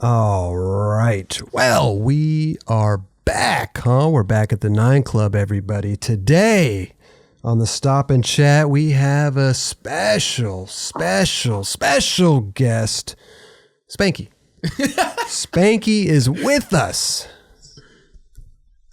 All right. Well, we are back, huh? We're back at the 9 Club, everybody. Today on the Stop and Chat, we have a special guest, Spanky. Spanky is with us.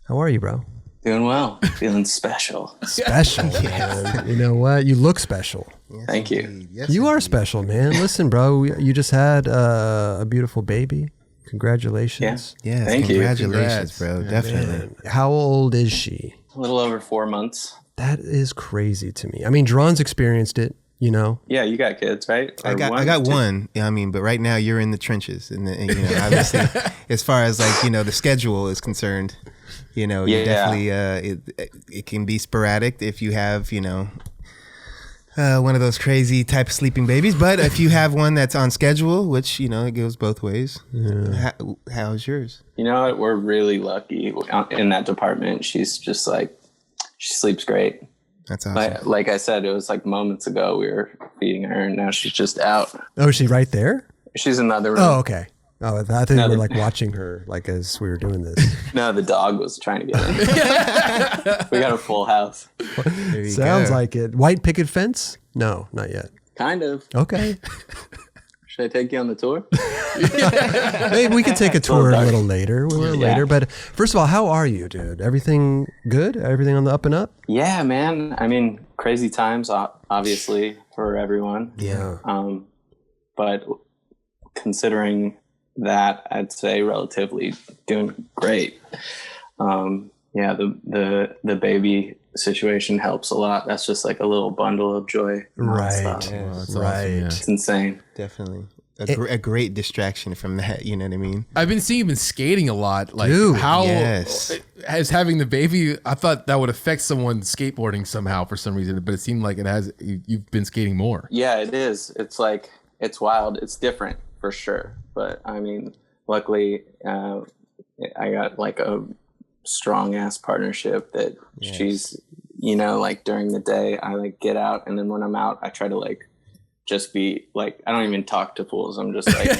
How are you, bro? Doing well. Feeling special. Special, man. You know what? You look special. Yes, Thank you. Yes, you are special, man. Listen, bro, you just had a beautiful baby. Congratulations. Yeah. Thank you. Congratulations, bro. Yeah, definitely. Man. How old is she? A little over 4 months. That is crazy to me. I mean, Jeron's experienced it, you know. Yeah, you got kids, right? I got one. Yeah, I mean, but right now you're in the trenches, and you know, obviously, as far as like the schedule is concerned, you definitely it can be sporadic if you have one of those crazy type of sleeping babies. But if you have one that's on schedule, which it goes both ways. Yeah. How's yours? You know what? We're really lucky in that department. She's just she sleeps great. That's awesome. Like I said, it was like moments ago we were feeding her, and now she's just out. Oh, is she right there? She's in another room. Oh, okay. Oh, I thought you were like watching her, like as we were doing this. No, the dog was trying to get in. We got a full house. Sounds like it. White picket fence? No, not yet. Kind of. Okay. Should I take you on the tour? Maybe we could take a tour a little later. Later. But first of all, how are you, dude? Everything good? Everything on the up and up? Yeah, man. I mean, crazy times, obviously, for everyone. Yeah. But considering that, I'd say relatively doing great. Yeah, the baby situation helps a lot. That's just like a little bundle of joy. Right. Yeah, that's right. Awesome, yeah. It's insane. Definitely. A great distraction from that, you know what I mean? I've been seeing you been skating a lot. Like, dude, how yes. has having the baby, I thought that would affect someone skateboarding somehow for some reason, but it seemed like it has. You've been skating more. Yeah, it is. It's like, it's wild. It's different for sure. But I mean, luckily, I got like a strong ass partnership that she's, like during the day I like get out, and then when I'm out, I try to like just be like, I don't even talk to fools. I'm just like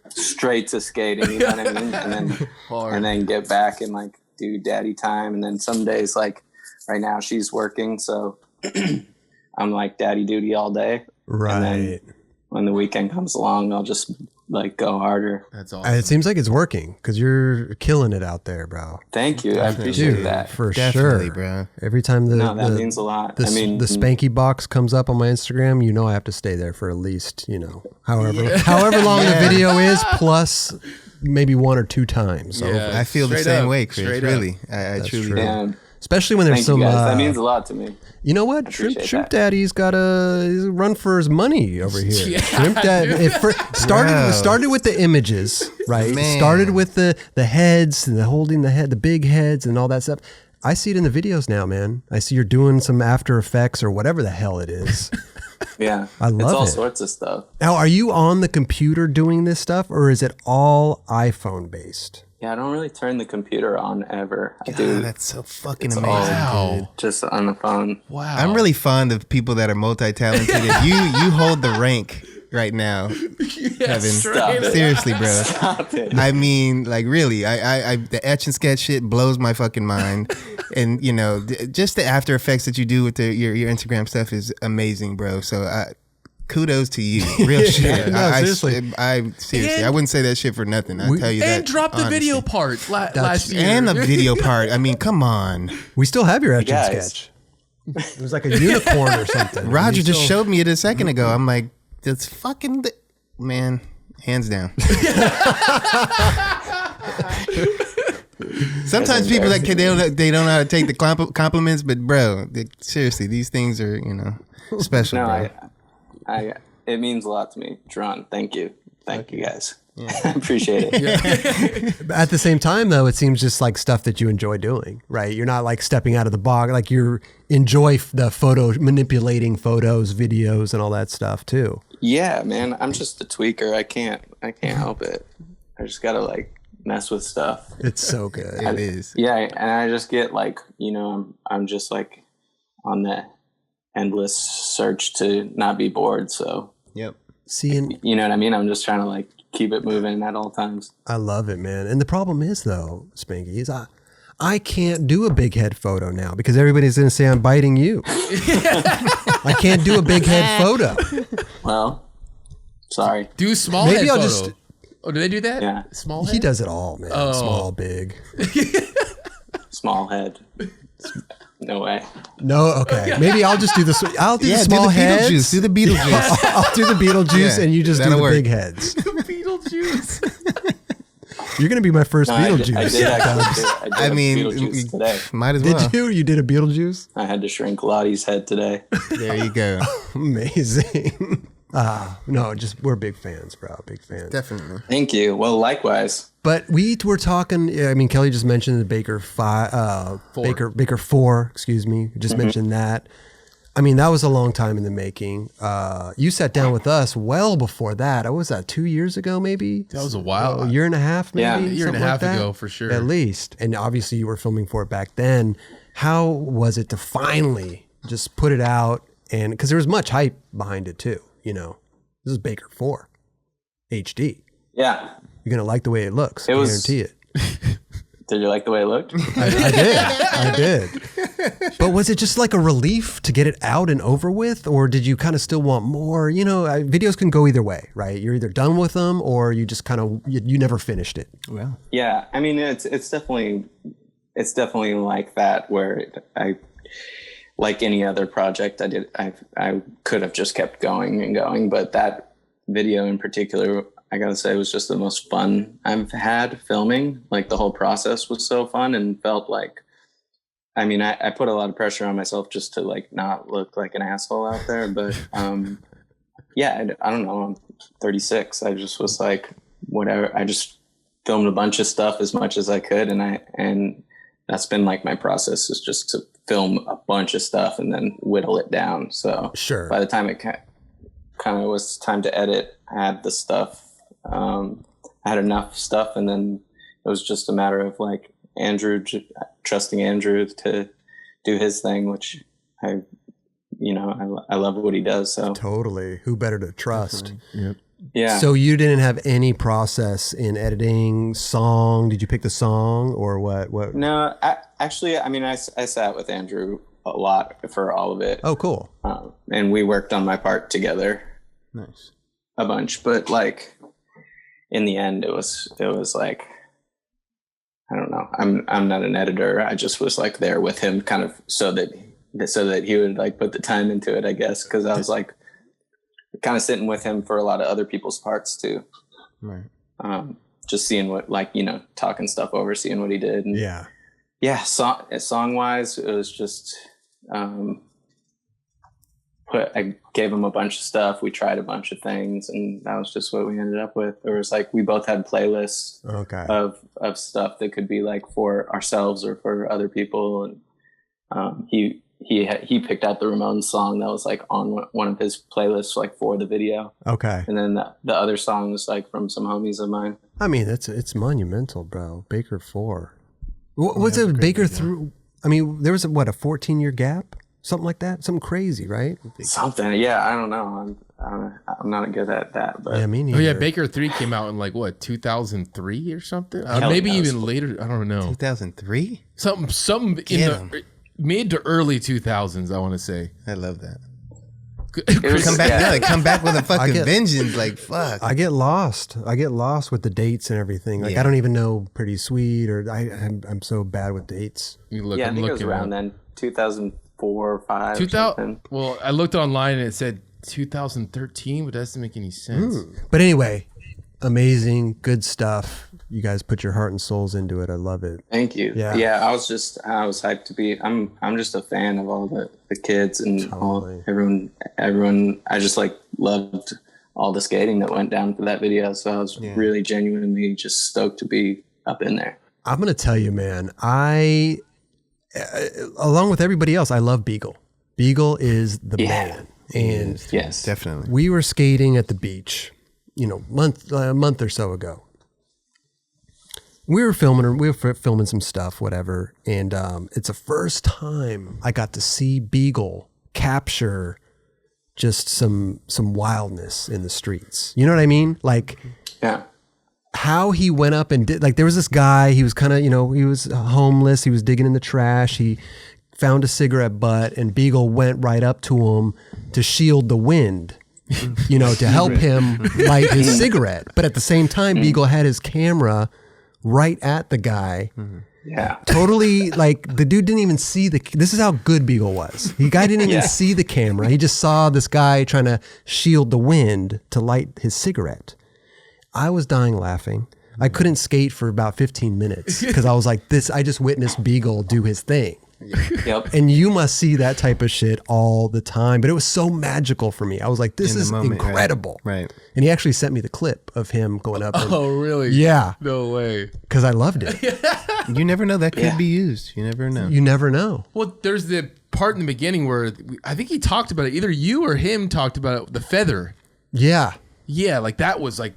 straight to skating, you know what I mean? And then get back and like do daddy time. And then some days, like right now she's working, so I'm like daddy duty all day. Right. And then when the weekend comes along, I'll just like go harder. That's awesome. It seems like it's working because you're killing it out there, bro. Thank you. I appreciate Dude, that. for Definitely, sure, bro. Every time that means a lot. The Spanky box comes up on my Instagram, I have to stay there for at least however long the video is, plus maybe 1 or 2 times. Yeah. I feel the same way, Chris. Straight really, I truly do. Damn. Especially when there's Thank some. you guys. That means a lot to me. You know what? Shrimp Daddy's got a run for his money over here. Yeah. Shrimp Daddy started with the images, right? Man. Started with the heads and holding the big heads and all that stuff. I see it in the videos now, man. I see you're doing some After Effects or whatever the hell it is. Yeah, I love it's all it. sorts of stuff. Now, are you on the computer doing this stuff, or is it all iPhone based? Yeah, I don't really turn the computer on ever. I God, do. that's so fucking It's amazing, all- dude. Just on the phone. Wow. I'm really fond of people that are multi-talented. If you hold the rank right now, Kevin. Stop it. Seriously, bro. Stop it. I mean, like really, I the Etch-a-Sketch shit blows my fucking mind, and just the After Effects that you do with your Instagram stuff is amazing, bro. So kudos to you, real shit. No, seriously. I wouldn't say that shit for nothing. I tell you that. And drop the honestly. video part last year. And the video part. I mean, come on. We still have your Guys. Etch-a-Sketch. It was like a unicorn or something. Roger just showed me it a second ago. I'm like, that's fucking man, hands down. Sometimes people they don't know how to take the compliments, but bro, seriously, these things are special. No, bro. it means a lot to me. Jeron, thank you guys. I appreciate it. At the same time, though, it seems just like stuff that you enjoy doing, right? You're not like stepping out of the box. Like you enjoy the manipulating photos, videos, and all that stuff too. Yeah, man, I'm just a tweaker. I can't help it. I just gotta like mess with stuff. It's so good. It is. Yeah, and I just get like, I'm just like on the endless search to not be bored. So Yep. Seeing, you know what I mean? I'm just trying to like keep it moving at all times. I love it, man. And the problem is, though, Spanky, is I can't do a big head photo now because everybody's going to say I'm biting you. I can't do a big head photo. Well, sorry. Do small Maybe head I'll photo. just- Oh, do they do that? Yeah. Small head? He does it all, man. Oh. Small, big. Small head. No way. No, okay. Maybe I'll just do this. I'll do the small do the heads. Beetlejuice. Do the Beetlejuice. I'll do the Beetlejuice, Yeah, and you just do that'll the work. big heads. Beetlejuice. You're going to be my first No, Beetlejuice. I did actually do. I did I a mean, Beetlejuice today. might as well. Did you? You did a Beetlejuice? I had to shrink Lottie's head today. There you go. Amazing. No, just we're big fans, bro. Big fans. Definitely. Thank you. Well, likewise. But we were talking. I mean, Kelly just mentioned the Baker Baker 4. Excuse me. Just mentioned that. I mean, that was a long time in the making. You sat down with us well before that. What was that? 2 years ago, maybe. That was a while. A year and a half, maybe. Yeah. A year and a something half like that? ago, for sure. At least. And obviously, you were filming for it back then. How was it to finally just put it out? And because there was much hype behind it too. You know, this is Baker 4 HD. Yeah. You're gonna like the way it looks. It I was- guarantee it. Did you like the way it looked? I did. But was it just like a relief to get it out and over with, or did you kind of still want more? You know, videos can go either way, right? You're either done with them, or you just kind of you never finished it. Well, Yeah. I mean, it's definitely like that where I like any other project I could have just kept going and going, but that video in particular, I gotta say, was just the most fun I've had filming. Like the whole process was so fun and felt like, I mean, I put a lot of pressure on myself just to like not look like an asshole out there. But yeah, I don't know. I'm 36. I just was like, whatever. I just filmed a bunch of stuff as much as I could. And that's been like my process, is just to film a bunch of stuff and then whittle it down. So Sure. by the time it kind of was time to edit, I had the stuff. I had enough stuff, and then it was just a matter of like trusting Andrew to do his thing, which I love what he does. So Totally. Who better to trust? Yep. yeah. So you didn't have any process in editing song? Did you pick the song or what? What? No, I sat with Andrew a lot for all of it. Oh, cool. And we worked on my part together nice. a bunch, but like in the end it was like, I don't know. I'm not an editor. I just was like there with him kind of so that he would like put the time into it, I guess. Cause I was like kind of sitting with him for a lot of other people's parts too. Right. Just seeing what, like, you know, talking stuff over, seeing what he did. And Yeah. song wise, it was just, I gave him a bunch of stuff. We tried a bunch of things, and that was just what we ended up with. There was like, we both had playlists Okay. of stuff that could be like for ourselves or for other people. And he picked out the Ramones song that was like on one of his playlists, like for the video. Okay. And then the other song was like from some homies of mine. I mean, it's monumental, bro. Baker 4. What's it? Baker through? I mean, there was a 14-year gap, something like that, something crazy, right? Something, yeah. I don't know. I'm not good at that, but Yeah, me Oh neither. yeah, Baker 3 came out in like what, 2003 or something? Kelly Maybe knows. even later. I don't know. 2003? Something in Get the mid to early 2000s. I want to say. I love that. it was, Come back, yeah. come back with a fucking get- vengeance. Like fuck. I get lost. I get lost with the dates and everything. Like Yeah. I don't even know Pretty Sweet, or I'm so bad with dates. You look, Yeah, I I'm think it was looking around up. then, 2004 or 5 or 2000. something. Well, I looked online and it said 2013, but that doesn't make any sense. But anyway, amazing, good stuff. You guys put your heart and souls into it. I love it. Thank you. Yeah. Yeah, I was hyped to be. I'm just a fan of all the kids and Totally. everyone. I just like loved all the skating that went down for that video. So I was really genuinely just stoked to be up in there. I'm gonna tell you, man. Along with everybody else, I love Beagle. Beagle is the man, and Yes. Definitely. we were skating at the beach, a month or so ago. We were filming some stuff, whatever, and it's the first time I got to see Beagle capture just some wildness in the streets. You know what I mean? Like Yeah. How he went up and did, like, there was this guy, he was kind of, you know, he was homeless, he was digging in the trash, he found a cigarette butt, and Beagle went right up to him to shield the wind, you know, to help him light his cigarette. But at the same time, Beagle had his camera right at the guy. Yeah. Totally, like, the dude didn't even see this is how good Beagle was. The guy didn't even see the camera. He just saw this guy trying to shield the wind to light his cigarette. I was dying laughing. I couldn't skate for about 15 minutes because I was like, I just witnessed Beagle do his thing. Yep. And you must see that type of shit all the time. But it was so magical for me. I was like, this is incredible. Right. And he actually sent me the clip of him going up. And, Oh, really? yeah. No way. Because I loved it. You never know. That could be used. You never know. You never know. Well, there's the part in the beginning where I think he talked about it. Either you or him talked about it, the feather. Yeah. Yeah, like that was like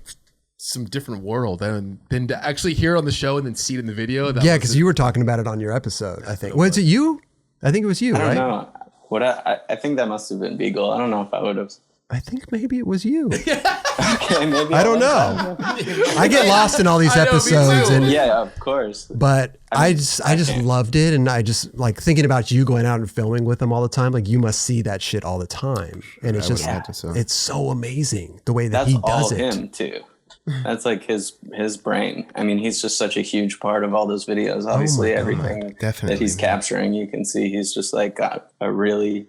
some different world. And then to actually hear it on the show and then see it in the video. Yeah, because you were talking about it on your episode, I think. Was it you? I think it was you, I right? don't know. I think that must have been Beagle. I don't know if I would have. I think maybe it was you. Okay, maybe. I don't know. I get lost in all these I know, me episodes, too. and Yeah, of course. but I just loved it, and I just like thinking about you going out and filming with him all the time. Like, you must see that shit all the time, and it's just it's so amazing the way that That's he does all it. him too. That's like his brain. I mean, he's just such a huge part of all those videos. Obviously, everything that he's capturing, you can see he's just like got a really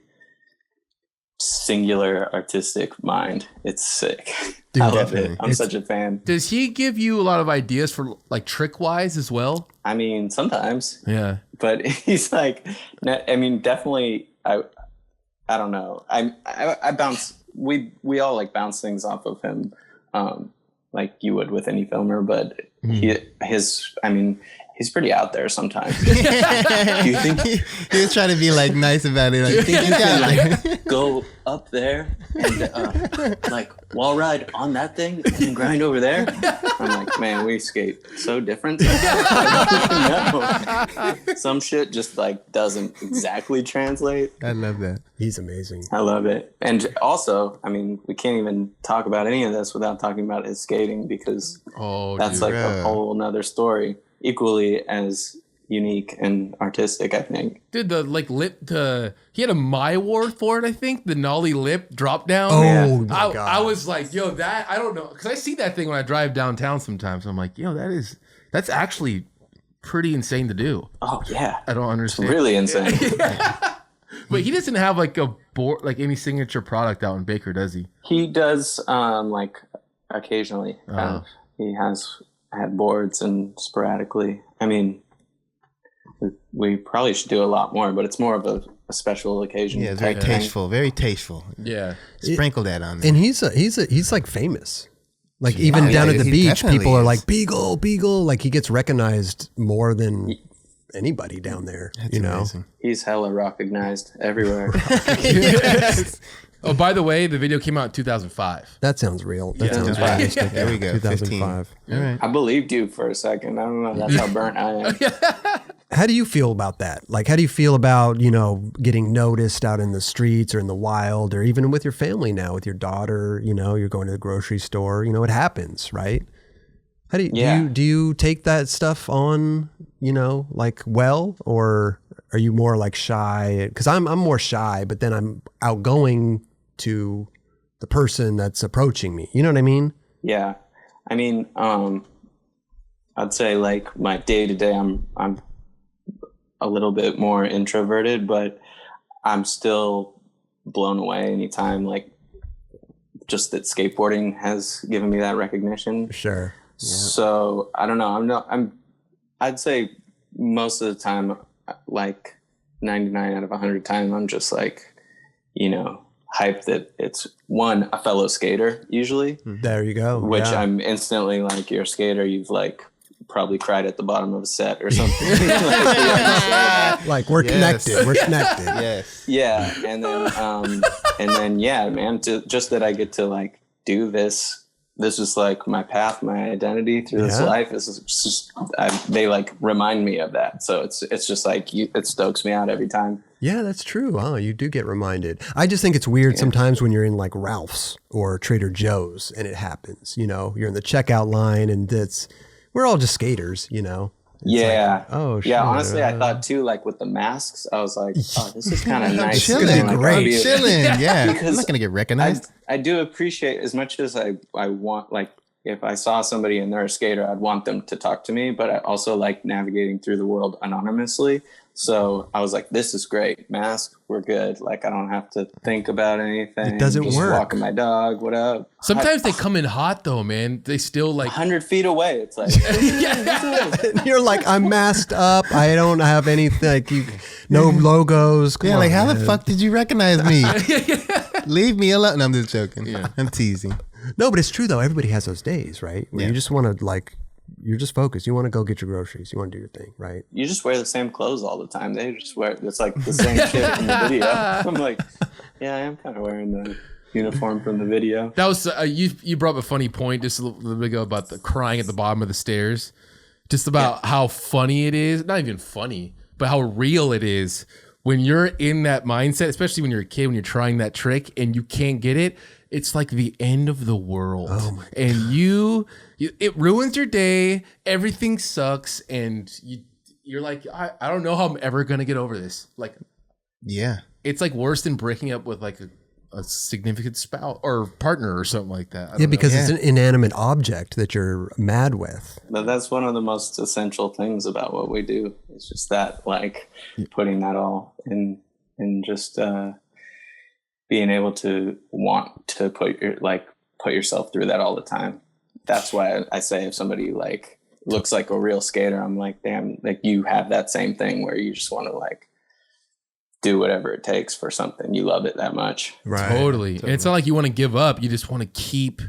singular artistic mind. It's sick. Dude, I love it. I'm such a fan. Does he give you a lot of ideas for like trick wise as well? I mean, sometimes. Yeah. But he's like, I mean, definitely. I don't know. I bounce. We all like bounce things off of him, like you would with any filmer. But he's pretty out there sometimes. Do you think he was trying to be like nice about it? Like, think you got like go up there and like wall ride on that thing and grind over there? I'm like, man, we skate so different. No. Some shit just like doesn't exactly translate. I love that. He's amazing. I love it. And also, I mean, we can't even talk about any of this without talking about his skating, because that's like a whole nother story. Equally as unique and artistic, I think. Dude, the like lip, he had a My Award for it, I think. The nollie lip drop down. Oh, my God. I was like, yo, that, I don't know. Because I see that thing when I drive downtown sometimes. I'm like, yo, that's actually pretty insane to do. Oh, yeah. I don't understand. It's really insane. But he doesn't have like a board, like any signature product out in Baker, does he? He does, like, occasionally. He has had boards and sporadically. I mean, we probably should do a lot more, but it's more of a special occasion. Yeah, very tasteful, very tasteful. Yeah, sprinkle that on there. And he's like famous. Like, even down at the beach, people are like, Beagle, Beagle. Like, he gets recognized more than anybody down there. That's amazing. He's hella recognized everywhere. Yes. Oh, by the way, the video came out in 2005. That sounds real. That sounds realistic. There we go. 2005. All right. I believed you for a second. I don't know. That's how burnt I am. How do you feel about that? Like, how do you feel about, you know, getting noticed out in the streets or in the wild, or even with your family now, with your daughter, you know, you're going to the grocery store, you know, it happens, right? How do you, do you take that stuff on, you know, like, well, or are you more like shy? Because I'm more shy, but then I'm outgoing to the person that's approaching me. You know what I mean? Yeah. I mean, I'd say like my day to day, I'm a little bit more introverted, but I'm still blown away anytime, like, just that skateboarding has given me that recognition. Sure. Yeah. So I don't know. I'd say most of the time, like 99 out of 100 times, I'm just like, you know, hyped that it's a fellow skater usually. There you go. Which I'm instantly like, you're a skater. You've like probably cried at the bottom of a set or something. Like, we're connected. We're connected. Yes. Yeah. And then, yeah, man, just that I get to like do this. This is like my path, my identity through this life. They like remind me of that. So it's just like, it stokes me out every time. Yeah, that's true. Oh, you do get reminded. I just think it's weird sometimes when you're in like Ralph's or Trader Joe's and it happens, you know, you're in the checkout line and we're all just skaters, you know? It's like, oh, shit. Yeah, honestly, I thought too, like with the masks, I was like, oh, this is kind of nice. Chilling, like, great. Chilling, yeah. Because I'm not going to get recognized. I do appreciate, as much as I want, like, if I saw somebody and they're a skater, I'd want them to talk to me, but I also like navigating through the world anonymously. So I was like, this is great. Mask, we're good. Like, I don't have to think about anything. It doesn't just work. Walking my dog, what up? Sometimes they come in hot though, man. They still like 100 feet away. It's like, You're like, I'm masked up. I don't have anything. Like, no logos. Come Yeah, on, like how man. the fuck did you recognize me? Leave me alone. No, I'm just joking. Yeah. I'm teasing. No, but it's true though. Everybody has those days, right? Where Yeah. you just want to like, you're just focused. You want to go get your groceries. You want to do your thing, right? you just wear the same clothes all the time. They just wear, it's like the same shit in the video. I'm like, yeah, I am kind of wearing the uniform from the video. that was you brought up a funny point just a little bit ago about the crying at the bottom of the stairs. Just about how funny it is. Not even funny, but how real it is when you're in that mindset, especially when you're a kid, when you're trying that trick and you can't get it. It's like the end of the world. Oh my God. And it ruins your day. Everything sucks. And you're like, I don't know how I'm ever going to get over this. Like, Yeah. it's like worse than breaking up with like a significant spouse or partner or something like that. I Yeah, don't because know. it's an inanimate object that you're mad with. But that's one of the most essential things about what we do. It's just that, like, putting that all in just being able to want to put yourself through that all the time. That's why I say if somebody like looks like a real skater, I'm like, damn, like you have that same thing where you just want to like do whatever it takes for something. You love it that much. Right. Totally. And it's not like you want to give up. You just want to keep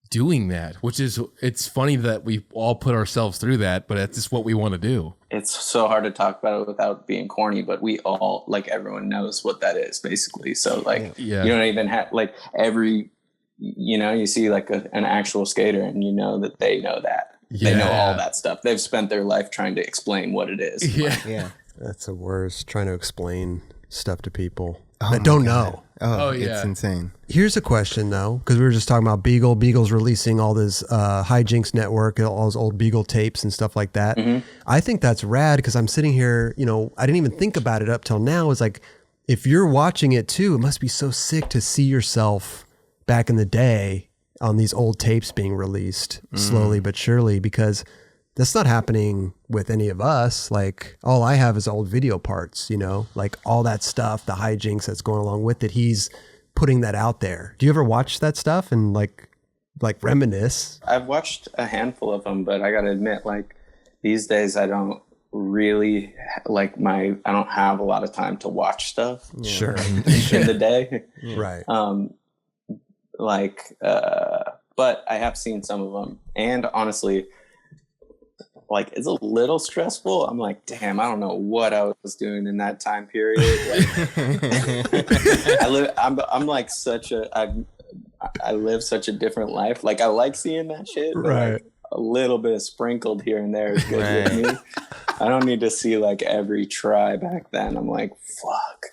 doing that, it's funny that we all put ourselves through that, but that's just what we want to do. It's so hard to talk about it without being corny, but we all, like, everyone knows what that is basically. So like, Yeah. you don't even have like you see like an actual skater and you know that they know that. They know all that stuff. They've spent their life trying to explain what it is. Yeah. Yeah. That's the worst, trying to explain stuff to people that don't know. Oh, yeah. It's insane. Here's a question though, because we were just talking about Beagle. Beagle's releasing all this hijinks network, all those old Beagle tapes and stuff like that. Mm-hmm. I think that's rad because I'm sitting here, I didn't even think about it up till now. It's like, if you're watching it too, it must be so sick to see yourself back in the day on these old tapes being released slowly but surely, because that's not happening with any of us. Like, all I have is old video parts, like all that stuff, the hijinks that's going along with it. He's putting that out there. Do you ever watch that stuff and like reminisce? I've watched a handful of them, but I got to admit, like, these days I don't really I don't have a lot of time to watch stuff. Sure. In the day. Right. But I have seen some of them, and honestly, like, it's a little stressful. I'm like, damn, I don't know what I was doing in that time period. Like, I live such a different life. Like, I like seeing that shit, but Right. like, a little bit sprinkled here and there is good with me. I don't need to see like every try back then. I'm like, fuck.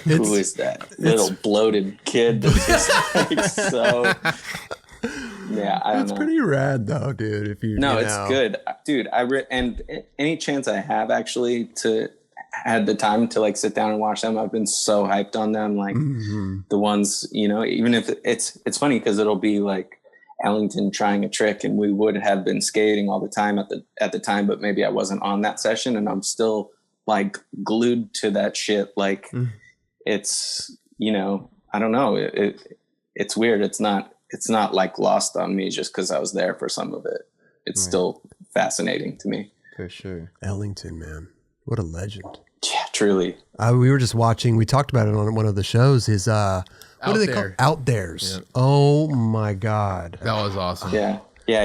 Who is that little bloated kid that's just like so? Yeah, I don't know. It's pretty rad though, dude. If you It's good, dude. And any chance I have actually had the time to like sit down and watch them, I've been so hyped on them. Like the ones, even if it's funny because it'll be like Ellington trying a trick, and we would have been skating all the time at the time, but maybe I wasn't on that session, and I'm still like glued to that shit. Like it's, I don't know. It's weird. It's not like lost on me just because I was there for some of it. It's still fascinating to me. For sure. Ellington, man, what a legend. Yeah, truly. We were just watching. We talked about it on one of the shows. Is what do they call Out There's? Yeah. Oh my God, That was awesome. Yeah.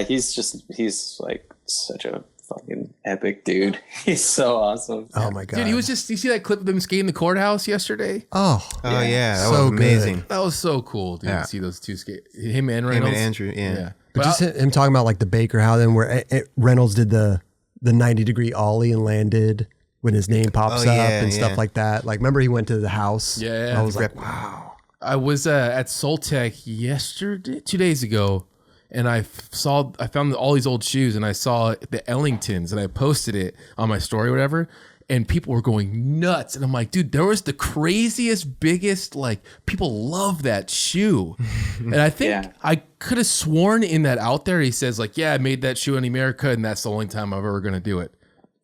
He's like such a fucking epic dude. He's so awesome. oh my God, Dude, you see that clip of them skating the courthouse yesterday? Oh Yeah. That So was amazing. That was so cool, dude, Yeah. to see those two skate. Him and Him Reynolds. and Andrew. Yeah. But just him talking about like the Baker, how then where Reynolds did the 90-degree ollie and landed when his name pops up and yeah. stuff like that. Like, remember he went to the house? Yeah. I was like, wow. I was at Soltech 2 days ago, and I found all these old shoes, and I saw the Ellingtons, and I posted it on my story or whatever, and people were going nuts. And I'm like, dude, there was the craziest, biggest, like, people love that shoe. And I think I could have sworn in that out there, he says, like, yeah, I made that shoe in Emerica, and that's the only time I'm ever going to do it.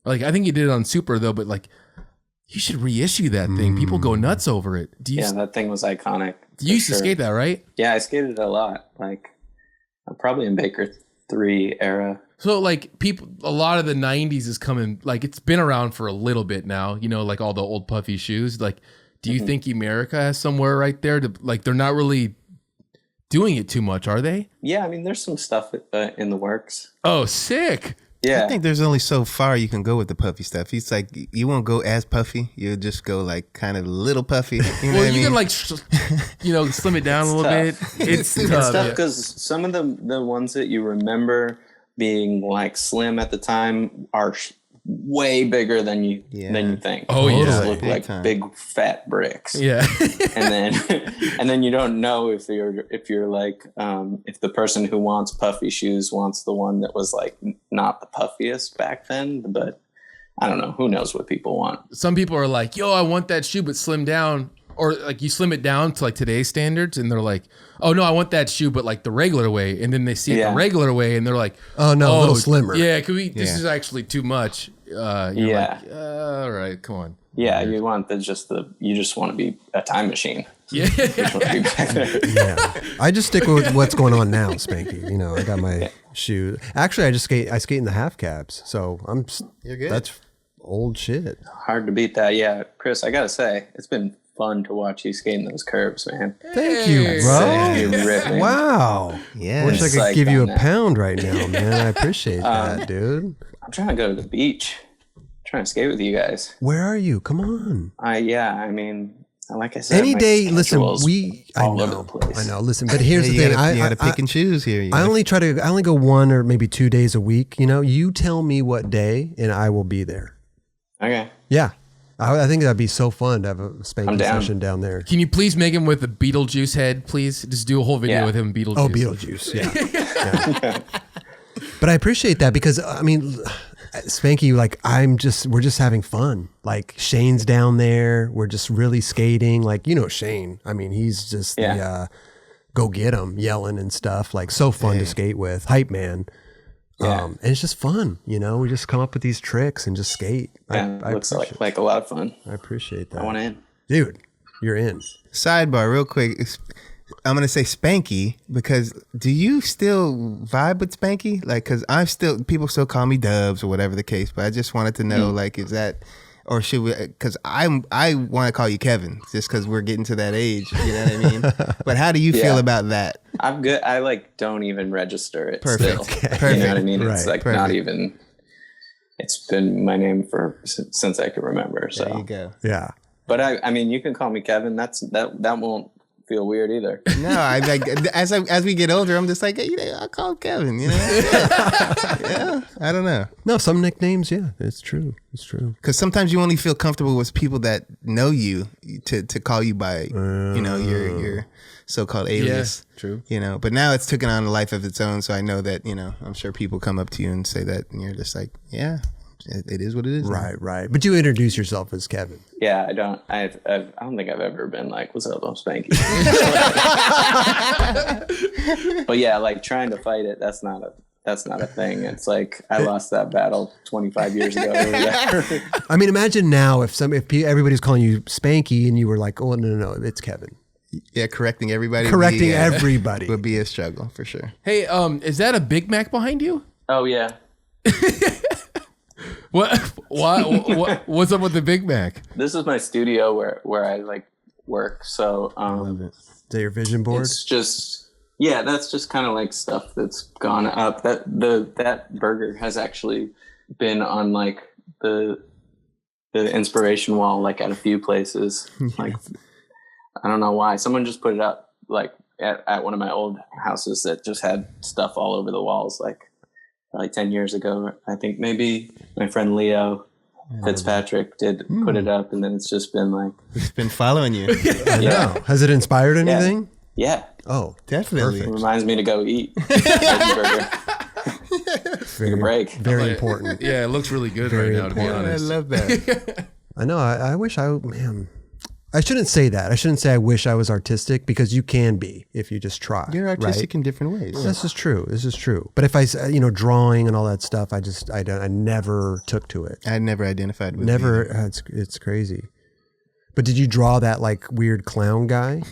Like, I think he did it on Super, though, but, like, you should reissue that thing. People go nuts over it. That thing was iconic. You used to skate that, right? Yeah, I skated a lot. Like, I'm probably in Baker 3 era. So, like, a lot of the 90s is coming, like, it's been around for a little bit now, you know, like all the old puffy shoes. Like, do you think Emerica has somewhere right there to, like, they're not really doing it too much, are they? Yeah, I mean, there's some stuff in the works. Oh, sick. Yeah. I think there's only so far you can go with the puffy stuff. He's like, you won't go as puffy. You'll just go like kind of little puffy. You know Well, you can like, slim it down a little bit. It's tough because some of the ones that you remember being like slim at the time are way bigger than you think. Oh, they yeah. just look Big like time. big fat bricks. Yeah. and then you don't know if you're like if the person who wants puffy shoes wants the one that was like not the puffiest back then, but I don't know, who knows what people want. Some people are like, yo, I want that shoe but slim down, or like you slim it down to like today's standards, and they're like, oh no, I want that shoe but like the regular way, and then they see it the regular way and they're like, oh no, a little slimmer. Yeah, this is actually too much. You're like, all right, come on. Yeah, you want you just want to be a time machine. Yeah. You just want to be back there. Yeah, I just stick with what's going on now, Spanky. You know, I got my shoe. Actually, I skate in the half cabs, so You're good. That's old shit. Hard to beat that. Yeah, Chris, I gotta say, it's been fun to watch you skating those curves, man. Thank you, bro. You're ripping. Wow. Yeah. Wish I It's could like give you a on that. pound right now, man. I appreciate that, dude. I'm trying to go to the beach. I'm trying to skate with you guys. Where are you? Come on. I mean, like I said, Any my day, listen, schedule's I all over know, the place. I know. Listen, but here's the you thing. gotta, you gotta pick and choose here. I only go 1 or maybe 2 days a week. You know, you tell me what day and I will be there. Okay. Yeah. I think that'd be so fun to have a I'm spanking down. session down there. Can you please make him with a Beetlejuice head, please? Just do a whole video Yeah. with him, Beetlejuice. Oh, Beetlejuice. Yeah. But I appreciate that because, I mean, Spanky, like, we're just having fun. Like, Shane's down there. We're just really skating. Like, you know, Shane. I mean, he's just the go get him yelling and stuff. Like, so fun to skate with. Hype man. Yeah. And it's just fun. You know, we just come up with these tricks and just skate. Yeah, I looks appreciate like a lot of fun. I appreciate that. I want in. Dude, you're in. Sidebar, real quick. I'm gonna say Spanky because do you still vibe with Spanky? Like, cause people still call me Dubs or whatever the case. But I just wanted to know, like, is that, or should we? Cause I want to call you Kevin just cause we're getting to that age. You know what I mean? But how do you feel about that? I'm good. I like don't even register it. Perfect. Still. Perfect. You know what I mean? It's Right. like Perfect. not even. It's been my name since I can remember. So, There you go. Yeah. but I mean, you can call me Kevin. That won't feel weird either. No, I like as we get older, I'm just like, hey, I call him Kevin. You know? Yeah. I don't know. No, some nicknames, yeah, it's true. It's true. Because sometimes you only feel comfortable with people that know you to call you by, your so-called alias. Yeah, true. You know, but now it's taken on a life of its own. So I know that, I'm sure people come up to you and say that, and you're just like, yeah, it is what it is. Right. But you introduce yourself as Kevin. Yeah, I don't. I don't think I've ever been like, "What's up, I'm Spanky." But yeah, like trying to fight it. That's not a thing. It's like I lost that battle 25 years ago. Or whatever. I mean, imagine now if everybody's calling you Spanky and you were like, oh, no, it's Kevin. Yeah, correcting everybody. Everybody. would be a struggle for sure. Hey, is that a Big Mac behind you? Oh yeah. What? What's up with the Big Mac? This is my studio where I like work. So Is that your vision board? it's just that's just kind of like stuff that's gone up. That burger has actually been on like the inspiration wall like at a few places. Like I don't know why. Someone just put it up like at one of my old houses that just had stuff all over the walls like probably 10 years ago. I think maybe my friend Leo Fitzpatrick did put it up, and then it's just been like it's been following you. Yeah. Has it inspired anything? Yeah. Oh, definitely. It reminds me to go eat. Burger. Very break. Very important. Yeah, it looks really good Very right now, to be important. honest. I love that. I know. I wish I shouldn't say that. I shouldn't say I wish I was artistic, because you can be if you just try. You're artistic right? in different ways. This is true. This is true. But if I, drawing and all that stuff, I never took to it. I never identified with Never. it. It's crazy. But did you draw that like weird clown guy?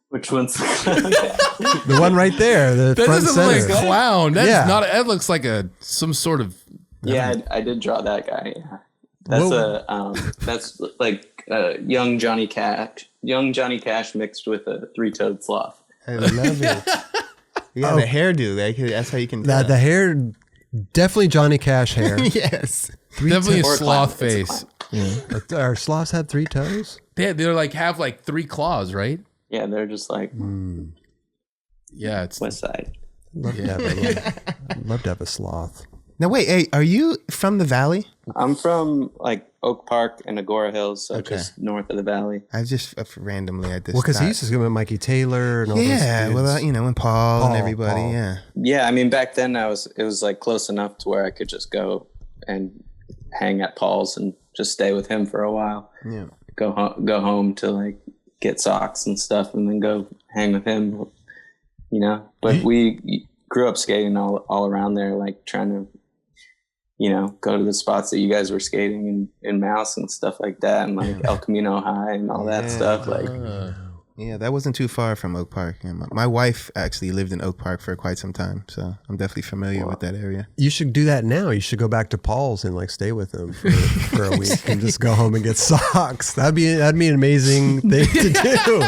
Which one's The one right there, the That front doesn't look center. like a clown. That's Yeah. not. That looks like some sort of. Yeah, I did draw that guy. Yeah. That's like young Johnny Cash mixed with a three-toed sloth. I love it. Yeah, the hairdo. That's how you can tell. The hair, definitely Johnny Cash hair. Yes. Definitely a Or a sloth clown. It's a face. Our sloths have 3 toes? They're like have like 3 claws, right? Yeah, they're just like Yeah, it's West Side. I'd love to have a sloth. Now wait, hey, are you from the Valley? I'm from like Oak Park and Agora Hills, so just north of the valley. I just randomly at this. Well, because he used to go with Mikey Taylor and all those Yeah, dudes. well, and Paul and everybody. Paul. Yeah. Yeah, I mean back then it was like close enough to where I could just go and hang at Paul's and just stay with him for a while. Yeah. Go home to like get socks and stuff, and then go hang with him. But we grew up skating all around there, like trying to, go to the spots that you guys were skating in Mouse and stuff like that, and like El Camino High and all that stuff. Like, Yeah, that wasn't too far from Oak Park. Yeah, my wife actually lived in Oak Park for quite some time, so I'm definitely familiar with that area. You should do that now. You should go back to Paul's and like stay with him for a week and just go home and get socks. That'd be an amazing thing to do.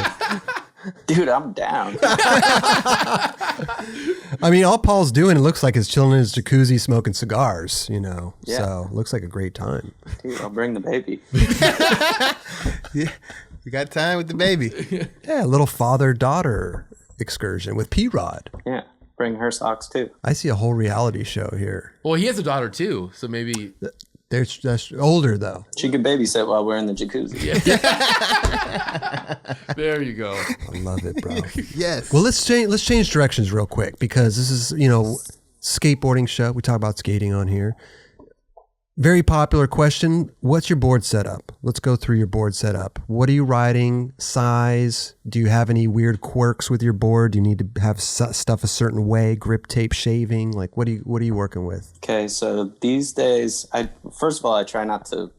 dude, I'm down. I mean, all Paul's doing, it looks like, is chilling in his jacuzzi smoking cigars, Yeah. So looks like a great time. Dude, I'll bring the baby. Yeah, we got time with the baby. Yeah, a little father-daughter excursion with P-Rod. Yeah, bring her socks too. I see a whole reality show here. Well, he has a daughter too, so maybe. That's older though. She could babysit while we're in the jacuzzi. There you go. I love it, bro. Yes. Well, let's change directions real quick, because this is, skateboarding show. We talk about skating on here. Very popular question. What's your board setup? Let's go through your board setup. What are you riding? Size? Do you have any weird quirks with your board? Do you need to have stuff a certain way? Grip tape, shaving? Like, what are you working with? Okay, so these days, first of all, I try not to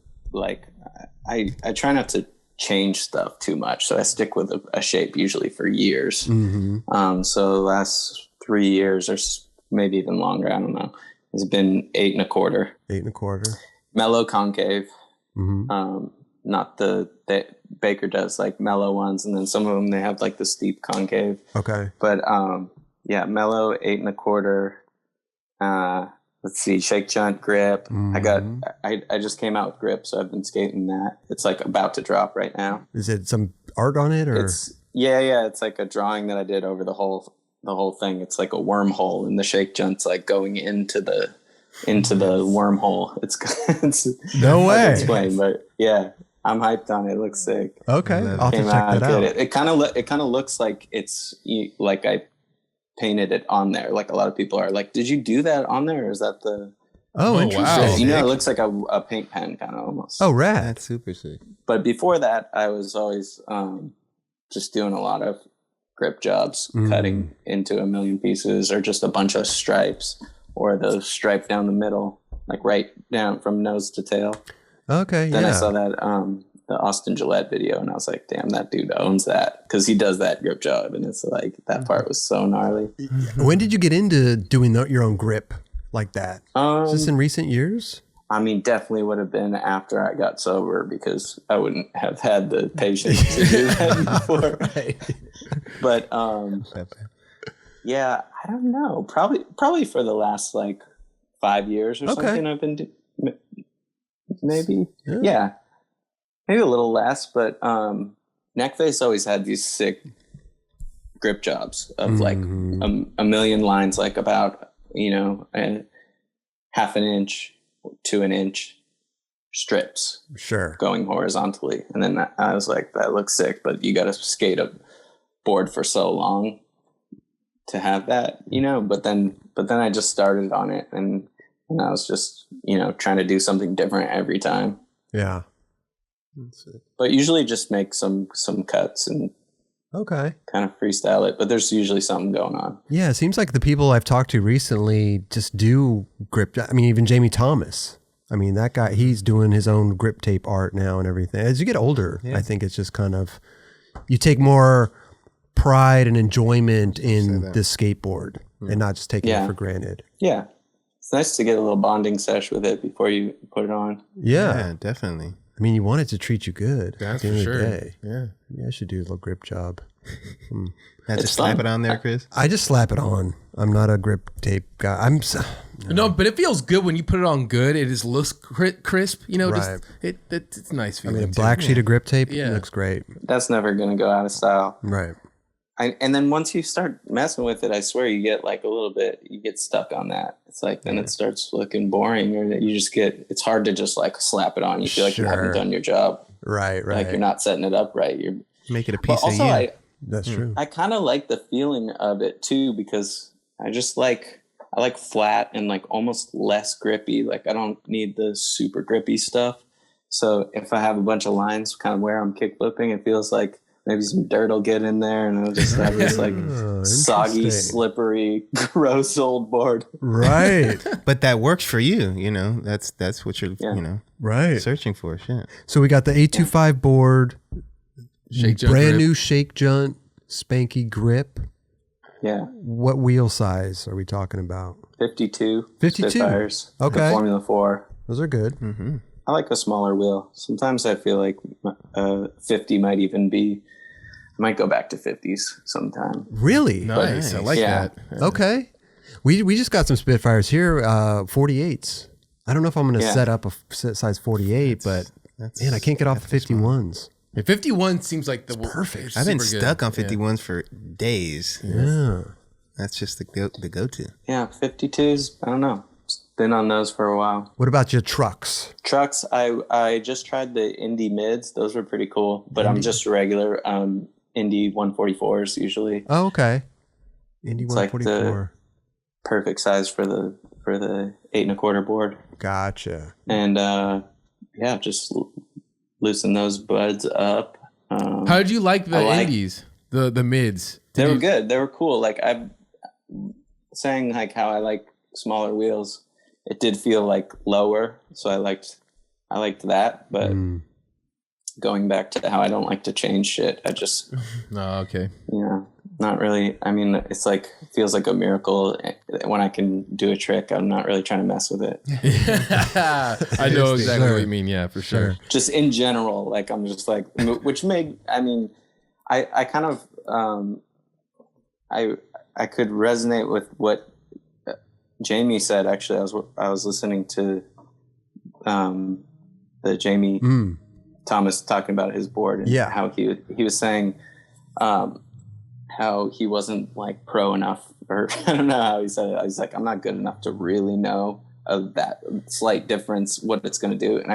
I try not to change stuff too much. So I stick with a shape usually for years. Mm-hmm. So the last 3 years or maybe even longer, I don't know. It's been 8 1/4. 8 1/4. Mellow concave. Mm-hmm. Not that Baker does, like mellow ones, and then some of them they have like the steep concave. Okay. But mellow 8 1/4. Let's see, shake junt grip. Mm-hmm. I just came out with grip, so I've been skating that. It's like about to drop right now. Is it some art on it, or? It's it's like a drawing that I did over the whole thing. It's like a wormhole, and the shake junt's like going into the wormhole. It's No way. hard to explain, but yeah, I'm hyped on it. It looks sick. Okay, I'll have to Came check that out. good. It kind of looks like it's like I painted it on there. Like a lot of people are like, "Did you do that on there, or is that the?" Oh, interesting. wow. It looks like a paint pen kind of almost. Oh, rad. That's super sick. But before that, I was always just doing a lot of grip jobs, cutting into a million pieces, or just a bunch of stripes, or the stripe down the middle, like right down from nose to tail. Okay, Then yeah. I saw that the Austin Gillette video, and I was like, damn, that dude owns that, because he does that grip job, and it's like that part was so gnarly. When did you get into doing your own grip like that? Is this in recent years? I mean, definitely would have been after I got sober, because I wouldn't have had the patience to do that before. Right. But yeah, I don't know. Probably for the last like 5 years or something. I've been maybe maybe a little less. But Neckface always had these sick grip jobs of like a million lines, like about a half an inch to an inch strips Sure. going horizontally. And then I was like, that looks sick, but you got to skate a board for so long to have that, you know, but then I just started on it and I was just, you know, trying to do something different every time. Yeah. But usually just make some cuts and Okay. kind of freestyle it, but there's usually something going on. Yeah, it seems like the people I've talked to recently just do grip. I mean, even Jamie Thomas. I mean, that guy, he's doing his own grip tape art now and everything. As you get older, I think it's just kind of, you take more pride and enjoyment in the skateboard and not just taking it for granted. Yeah. It's nice to get a little bonding sesh with it before you put it on. Yeah, definitely. I mean, you want it to treat you good. That's at the end for of the sure. day. Yeah. I should do a little grip job. Not just slap it on there, Chris. I just slap it on. I'm not a grip tape guy. No, but it feels good when you put it on good. It just looks crisp, you know. Right. Just it's nice I feeling. mean, a black sheet of grip tape looks great. That's never going to go out of style. Right. And then once you start messing with it, I swear you get like a little bit, you get stuck on that. It's like, then it starts looking boring, or that you just get, it's hard to just like slap it on. You feel like you haven't done your job. Right. Like you're not setting it up right. You're Make it a piece also, of you. That's true. I kind of like the feeling of it too, because I like flat and like almost less grippy. Like I don't need the super grippy stuff. So if I have a bunch of lines kind of where I'm kickflipping, it feels like maybe some dirt will get in there and I'll just have this like soggy, slippery, gross old board. Right. But that works for you, you know. That's what you're, you know, searching for. Shit. So we got the 825 board, Shake jump brand grip. new shake junt, Spanky grip. Yeah. What wheel size are we talking about? 52. 52. Spitfires. Okay. The Formula 4. Those are good. Mm-hmm. I like a smaller wheel. Sometimes I feel like 50 might even be, I might go back to 50s sometime. Really? Nice. I like that. Okay. We just got some Spitfires here, 48s. I don't know if I'm going to set up a size 48, but man, I can't get off the 51s. Yeah, 51 seems like the perfect. I've been super stuck good. on 51s for days. Yeah. That's just the go-to. Yeah, 52s. I don't know. Been on those for a while. What about your trucks? Trucks, I just tried the Indy mids. Those were pretty cool, but I'm just regular Indy 144s usually. Oh, okay. Indy It's like 144. the perfect size for the 8 1/4 board. Gotcha. And just loosen those buds up. How did you like the indies? The mids? They were good. They were cool. Like I'm saying, like how I like smaller wheels. It did feel like lower, so I liked that. But going back to how I don't like to change shit, I just okay. Not really. I mean, it's like it feels like a miracle when I can do a trick. I'm not really trying to mess with it. I know exactly what you mean. Yeah, for sure. Just in general, like I'm just like, which made. I mean, I kind of I could resonate with what Jamie said. Actually, I was listening to the Jamie Thomas talking about his board and how he was saying how he wasn't like pro enough, or I don't know how he said it. He's like, I'm not good enough to really know of that slight difference, what it's going to do. And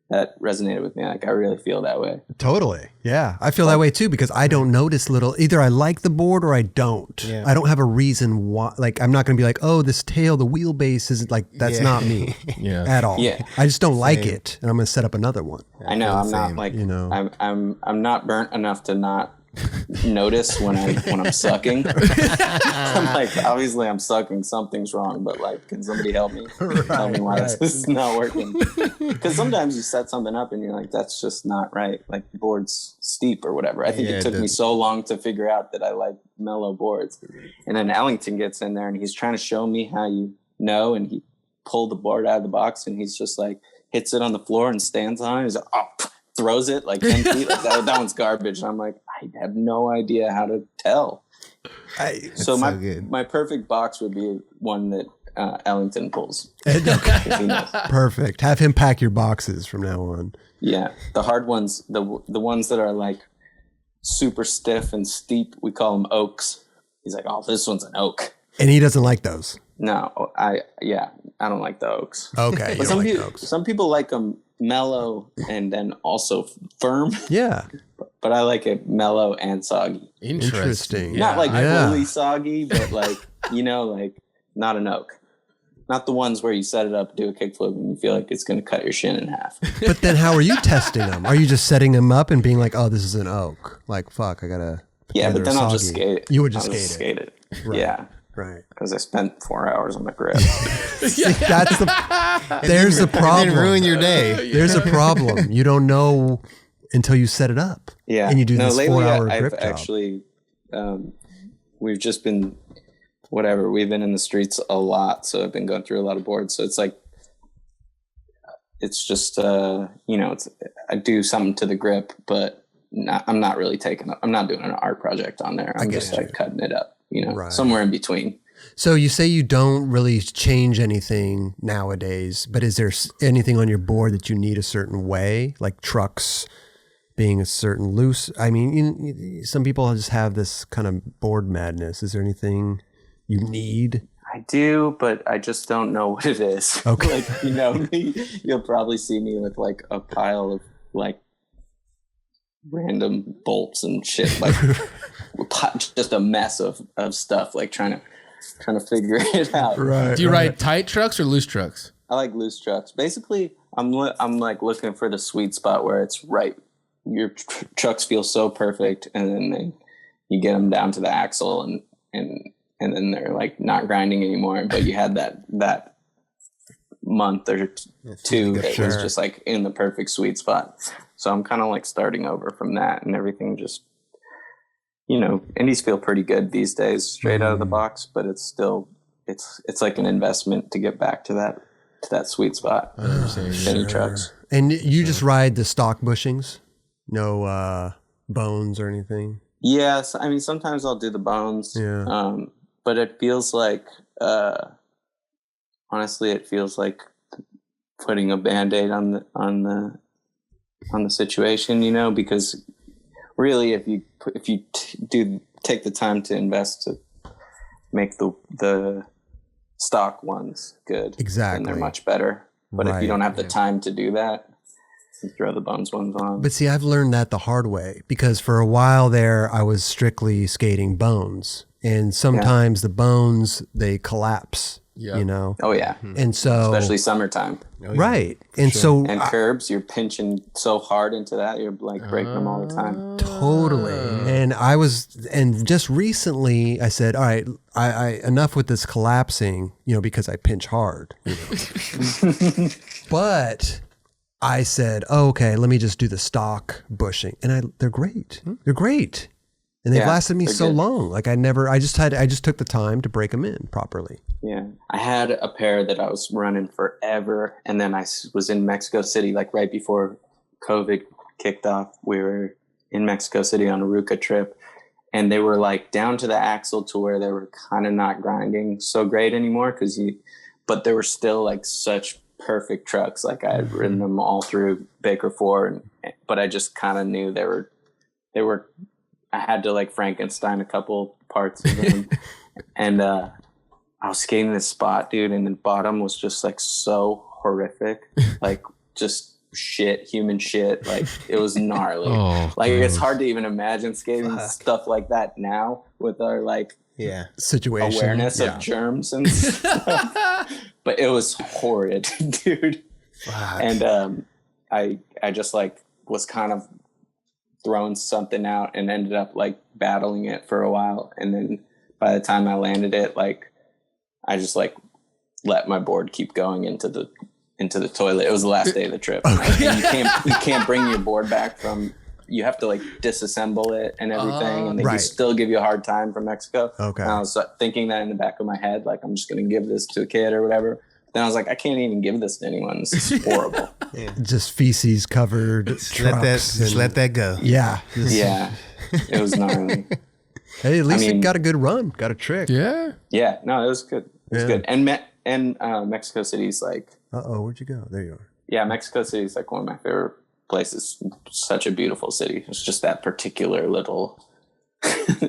that resonated with me. Like I really feel that way. Totally. Yeah. I feel that way too, because I don't notice either I like the board or I don't. Yeah. I don't have a reason why. Like I'm not going to be like, oh, this tail, the wheelbase isn't like, that's not me at all. Yeah. I just don't like it. And I'm going to set up another one. I know. I'm not like, I'm not burnt enough to not notice when I'm sucking. I'm like, obviously I'm sucking, something's wrong, but like, can somebody help me? Tell me why this is not working. Because sometimes you set something up and you're like, that's just not right. Like the board's steep or whatever. I think it took me so long to figure out that I like mellow boards. And then Ellington gets in there and he's trying to show me how you know, and he pulled the board out of the box and he's just like hits it on the floor and stands on it. He's like, throws it like 10 feet. Like that one's garbage. And I'm like, I have no idea how to tell. So my perfect box would be one that Ellington pulls. Perfect. Have him pack your boxes from now on. Yeah. The hard ones, the ones that are like super stiff and steep, we call them oaks. He's like, oh, this one's an oak. And he doesn't like those. No, I don't like the oaks. Okay, But some people like them mellow and then also firm. Yeah. But I like it mellow and soggy. Interesting. Not like fully soggy, but like, like not an oak. Not the ones where you set it up, do a kickflip, and you feel like it's going to cut your shin in half. But then how are you testing them? Are you just setting them up and being like, oh, this is an oak? Like, fuck, I got to... Yeah, but then I'll just skate it. You would just skate it. Right. Yeah. Right. Because I spent 4 hours on the grip. See, there's the problem. It didn't ruin your day. There's a problem. You don't know until you set it up. Yeah. And you do this 4-hour I've grip job. actually, we've just been, we've been in the streets a lot. So I've been going through a lot of boards. So it's like, it's just, I do something to the grip, but I'm not really I'm not doing an art project on there. I'm just like cutting it up, somewhere in between. So you say you don't really change anything nowadays, but is there anything on your board that you need a certain way, like trucks being a certain loose? I mean, some people just have this kind of board madness. Is there anything you need? I do, but I just don't know what it is. Okay. You'll probably see me with like a pile of like random bolts and shit, like just a mess of stuff, like trying to figure it out. Right. Do you ride tight trucks or loose trucks? I like loose trucks. Basically, I'm like looking for the sweet spot where it's right. Your trucks feel so perfect, and then you get them down to the axle, and then they're like not grinding anymore. But you had that month or two that was just like in the perfect sweet spot. So I'm kind of like starting over from that, and everything just, indies feel pretty good these days straight out of the box, but it's still, it's like an investment to get back to that sweet spot. Any trucks. And you just ride the stock bushings? No bones or anything? Yes. I mean, sometimes I'll do the bones. Yeah. But it feels like, honestly, it feels like putting a Band-Aid on the situation, because really, if you take the time to invest to make the stock ones good, exactly, then they're much better. But if you don't have the time to do that, you throw the bones ones on. But see, I've learned that the hard way, because for a while there, I was strictly skating bones, and sometimes the bones, they collapse. Yeah. Oh yeah. And so, especially summertime. Right. And and curbs, you're pinching so hard into that, you're like breaking them all the time. Totally. And just recently I said, all right, I enough with this collapsing, because I pinch hard. But I said, okay, let me just do the stock bushing. And they're great. They're great. And they've lasted me so long. Like I just took the time to break them in properly. Yeah. I had a pair that I was running forever. And then I was in Mexico City, like right before COVID kicked off. We were in Mexico City on a Ruka trip, and they were like down to the axle to where they were kind of not grinding so great anymore. But they were still like such perfect trucks. Like I had ridden them all through Baker 4, but I just kind of knew they were, I had to like Frankenstein a couple parts of them. And I was skating this spot, dude, and the bottom was just like so horrific. Like just human shit. Like it was gnarly. It's hard to even imagine skating stuff like that now with our situation awareness of germs and stuff. But it was horrid, dude. Fuck. And I just like was kind of throwing something out and ended up like battling it for a while, and then by the time I landed it, like I just like let my board keep going into the toilet. It was the last day of the trip. Okay. And you can't bring your board back from. You have to like disassemble it and everything, and they can still give you a hard time from Mexico. Okay. And I was thinking that in the back of my head, like I'm just gonna give this to a kid or whatever. Then I was like, I can't even give this to anyone. This is horrible. Just feces covered trucks. Let that go. Yeah. Yeah. It was gnarly. Hey, at least it got a good run. Got a trick. Yeah. Yeah. No, it was good. It was good. And Mexico City's like. Where'd you go? There you are. Yeah, Mexico City's like one of my favorite places. Such a beautiful city. It's just that particular little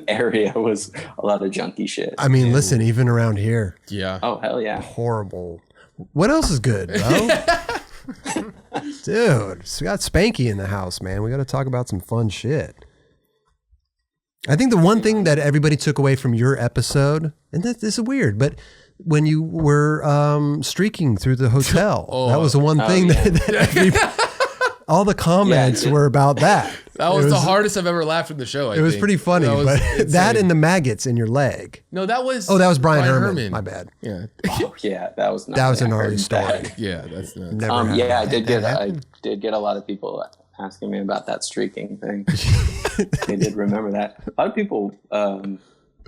area was a lot of junky shit. I mean, listen, even around here. Yeah. Oh, hell yeah. Horrible. What else is good, bro? Dude, we got Spanky in the house, man. We got to talk about some fun shit. I think the one thing that everybody took away from your episode, and this is weird, but when you were streaking through the hotel, that was the one thing that all the comments were about that. That was the hardest I've ever laughed in the show. It was pretty funny, but that and the maggots in your leg. No, that was Brian Herman. My bad. Yeah. Oh yeah, that was a gnarly story. Yeah, that's nuts. I did get a lot of people asking me about that streaking thing. They did remember that. A lot of people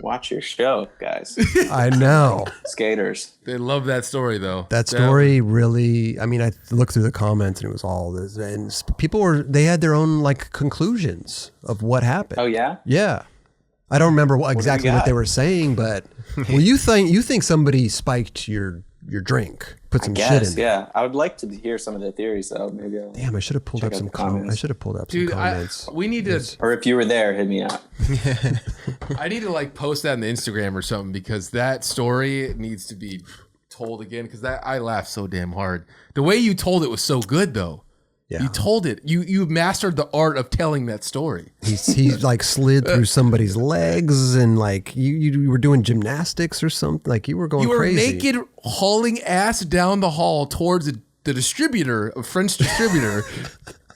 watch your show, guys. I know. Skaters. They love that story, though. That story really, I mean, I looked through the comments and it was all this. And people they had their own like conclusions of what happened. Oh, yeah? Yeah. I don't remember exactly what they were saying, but well, you think somebody spiked your drink, put some shit in there. Yeah. I would like to hear some of the theories, though. Maybe I'll Damn, I should have pulled up some comments. I should have pulled up some comments. We need to, or if you were there, hit me up. I need to like post that on the Instagram or something, because that story needs to be told again, because I laughed so damn hard. The way you told it was so good, though. Yeah. You told it. You mastered the art of telling that story. He like slid through somebody's legs, and like you were doing gymnastics or something. Like you were going crazy. You were naked, hauling ass down the hall towards the distributor, a French distributor,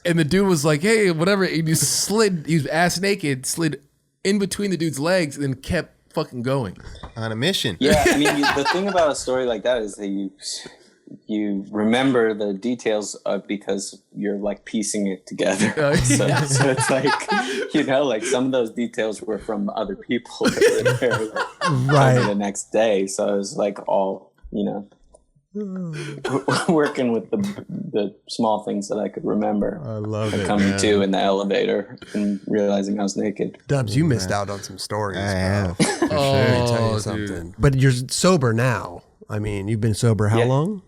and the dude was like, "Hey, whatever." And he slid. He was ass naked, slid in between the dude's legs, and then kept fucking going on a mission. Yeah, I mean, the thing about a story like that is that you remember the details because you're like piecing it together. So it's like, like some of those details were from other people that were there right the next day. So it was like all, working with the small things that I could remember. I love it. Coming to in the elevator and realizing I was naked. Dubs, you missed out on some stories. I have. For sure. Let me tell you something. Dude. But you're sober now. I mean, you've been sober how long?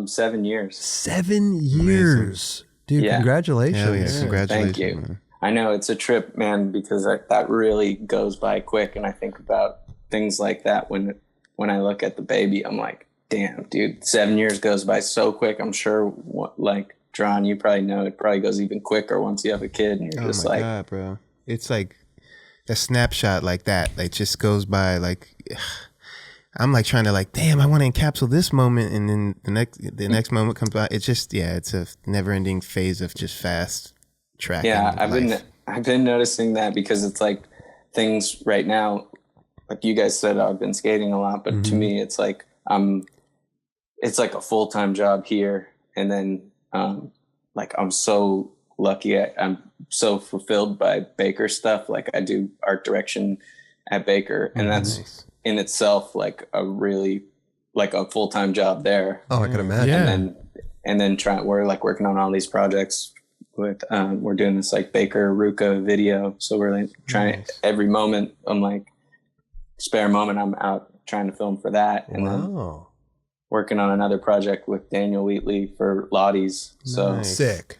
7 years. 7 years. Dude, congratulations. Hell yeah, congratulations. Thank you. Man. I know it's a trip, man, because that really goes by quick. And I think about things like that when I look at the baby, I'm like, damn, dude, 7 years goes by so quick. I'm sure, like, Jeron, you probably know it probably goes even quicker once you have a kid. And you're just like, God, bro. It's like a snapshot like that. Like, just goes by like... I'm like trying to like, damn, I want to encapsulate this moment, and then the next moment comes by. It's just it's a never ending phase of just fast tracking. Yeah, I've been noticing that, because it's like things right now, like you guys said, I've been skating a lot, but to me, it's like it's like a full-time job here, and then like I'm so lucky, I'm so fulfilled by Baker stuff. Like I do art direction at Baker, and that's in itself like a really like a full-time job there. Oh, I can imagine. Yeah. And then we're like working on all these projects with we're doing this like Baker Ruka video, so we're like trying every moment. I'm like spare moment I'm out trying to film for that, and then working on another project with Daniel Wheatley for Lottie's. So sick.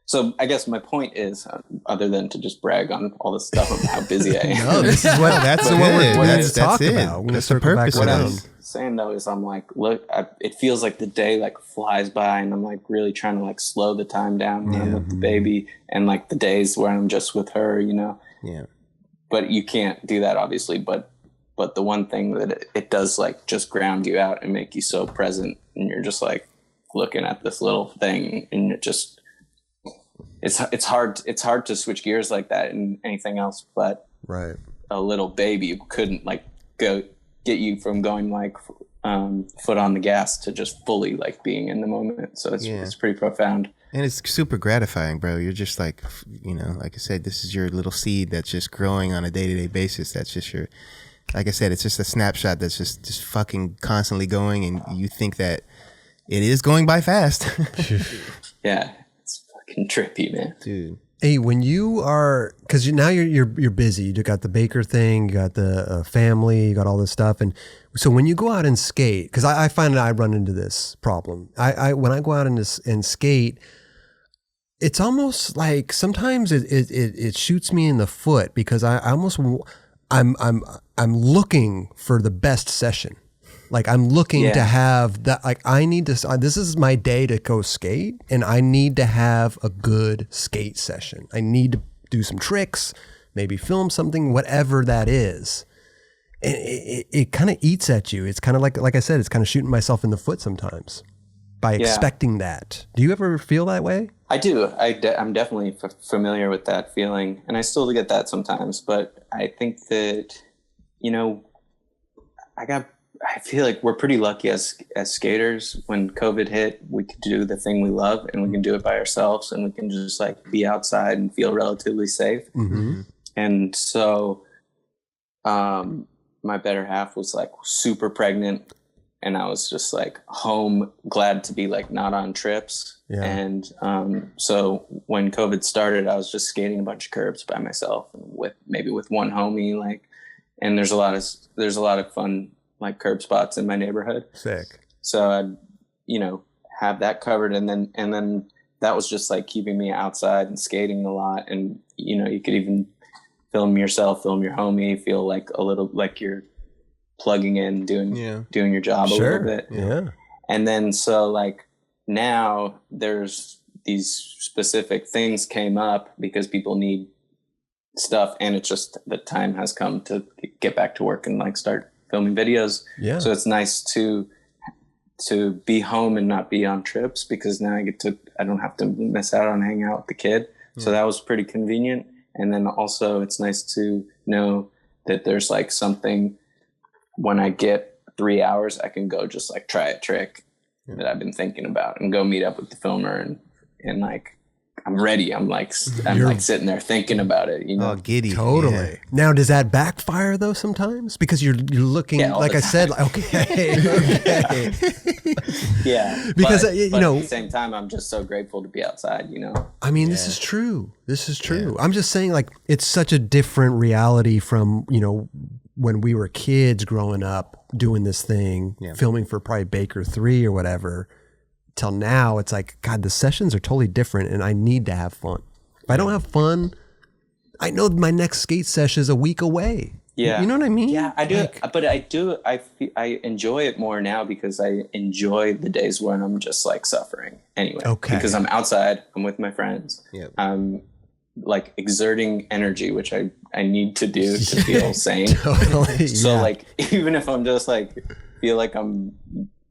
So I guess my point is, other than to just brag on all the stuff about how busy I am. No, this is what that's what we're going to talk about. We're going to circle back what around. I'm saying though is, I'm like, look, it feels like the day like flies by, and I'm like really trying to like slow the time down when I'm with the baby, and like the days where I'm just with her, Yeah. But you can't do that, obviously. But the one thing that it does like just ground you out and make you so present, and you're just like looking at this little thing, and it just. It's hard to switch gears like that in anything else, but a little baby couldn't like get you from going like foot on the gas to just fully like being in the moment. So it's pretty profound. And it's super gratifying, bro. You're just like, like I said, this is your little seed that's just growing on a day-to-day basis. That's just like I said, it's just a snapshot that's just fucking constantly going, and you think that it is going by fast. Yeah. Trippy, man, dude. Hey, when you are, because now you're busy. You got the Baker thing, you got the family, you got all this stuff, and so when you go out and skate, because I find that I run into this problem. I when I go out and skate, it's almost like sometimes it shoots me in the foot, because I'm looking for the best session. Like I'm looking to have that, like I need to, this is my day to go skate and I need to have a good skate session. I need to do some tricks, maybe film something, whatever that is. And it kind of eats at you. It's kind of like I said, it's kind of shooting myself in the foot sometimes by expecting that. Do you ever feel that way? I do. I'm definitely familiar with that feeling, and I still get that sometimes. But I think that, you know, I feel like we're pretty lucky as skaters. When COVID hit, we could do the thing we love, and we can do it by ourselves, and we can just like be outside and feel relatively safe. Mm-hmm. And so, my better half was like super pregnant, and I was just like home, glad to be like not on trips. Yeah. And so when COVID started, I was just skating a bunch of curbs by myself, with one homie. Like, and there's a lot of fun like curb spots in my neighborhood. Sick. So I'd, you know, have that covered, and then that was just like keeping me outside and skating a lot. And you know, you could even film yourself, film your homie, feel like a little like you're plugging in, doing your job a little bit. Yeah. And then so like now there's these specific things came up because people need stuff, and it's just the time has come to get back to work and like start filming videos. Yeah. So it's nice to be home and not be on trips, because now I don't have to miss out on hanging out with the kid. So that was pretty convenient. And then also it's nice to know that there's like something, when I get 3 hours, I can go just like try a trick that I've been thinking about and go meet up with the filmer and like, I'm ready. I'm like sitting there thinking about it, you know. Oh, giddy. Totally. Yeah. Now, does that backfire though sometimes? Because you're looking, like I said, okay. Yeah. Because, but you know. At the same time, I'm just so grateful to be outside, you know. I mean, this is true. This is true. Yeah. I'm just saying, like, it's such a different reality from, you know, when we were kids growing up doing this thing, filming for probably Baker 3 or whatever. Till now, it's like, God, the sessions are totally different, and I need to have fun. If I don't have fun, I know my next skate session is a week away. Yeah, you know what I mean? Yeah, I do. Like, but I enjoy it more now because I enjoy the days when I'm just like suffering anyway. Okay. Because I'm outside, I'm with my friends. Yep. I'm like exerting energy, which I need to do to feel sane. Totally. So like, even if I'm just like feel like I'm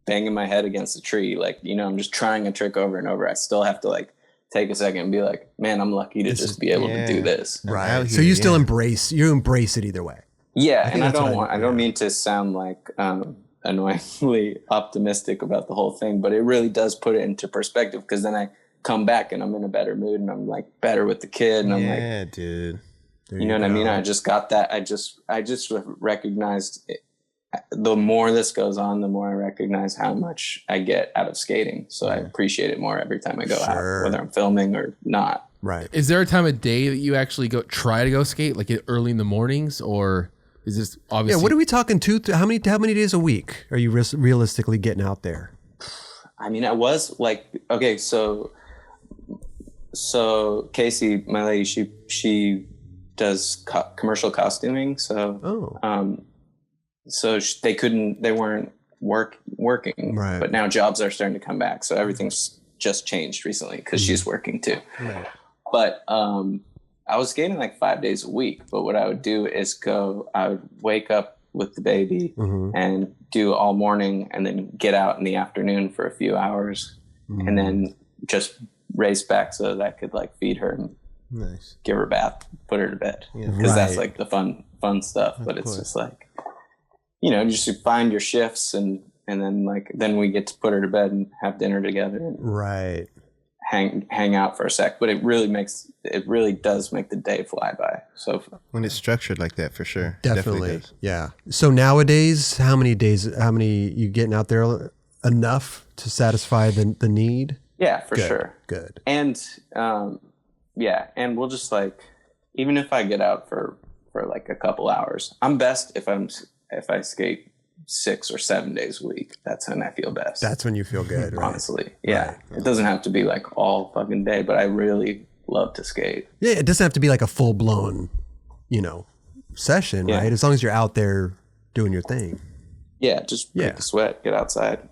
banging my head against a tree, like, you know, I'm just trying a trick over and over, I still have to like take a second and be like, man, I'm lucky to just be able to do this. Right. So you still embrace it either way. Yeah. And I don't mean to sound like annoyingly optimistic about the whole thing, but it really does put it into perspective, because then I come back and I'm in a better mood and I'm like better with the kid, and I'm like, dude, you know what I mean? I just got that. I just recognized it. The more this goes on, the more I recognize how much I get out of skating. So I appreciate it more every time I go out, whether I'm filming or not. Right. Is there a time of day that you actually try to go skate, like early in the mornings, or is this obviously? Yeah. What are we talking to? How many days a week are you realistically getting out there? I mean, I was like, okay, so Casey, my lady, she does commercial costuming. So, so they weren't working, right. But now jobs are starting to come back. So everything's just changed recently because she's working too. Right. But I was skating like 5 days a week. But what I would do is I would wake up with the baby and do all morning, and then get out in the afternoon for a few hours, and then just race back so that I could like feed her and give her a bath, put her to bed. Because that's like the fun stuff. But it's just like, you know, just find your shifts, and then we get to put her to bed and have dinner together and hang out for a sec. But it really does make the day fly by. So when it's structured like that, for sure. Definitely does. Yeah. So nowadays, how many you getting out there enough to satisfy the need? Yeah, for sure. Good. And and we'll just like, even if I get out for like a couple hours, I'm best if I skate 6 or 7 days a week. That's when I feel best. That's when you feel good, right? Honestly. Yeah. Right. It doesn't have to be like all fucking day, but I really love to skate. Yeah, it doesn't have to be like a full blown, you know, session, right? As long as you're out there doing your thing. Yeah, just break the sweat, get outside.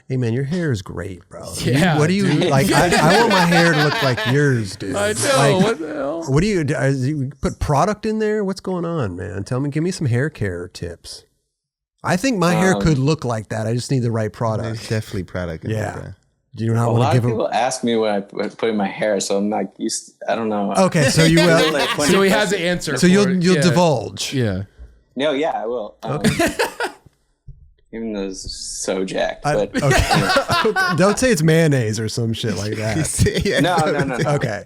Hey man, your hair is great, bro. Yeah, what do you like? I want my hair to look like yours, dude. I know. Like, what the hell? what do you put product in there? What's going on, man? Give me some hair care tips. I think my hair could look like that. I just need the right product. There's definitely product. Yeah. Do you not A want lot to of give people ask me what I put in my hair, so I'm like, I don't know. Okay, so you will. So he has the answer. So you'll divulge. Yeah. No, yeah, I will. Even though it's so jacked. But Don't say it's mayonnaise or some shit like that. No. Okay.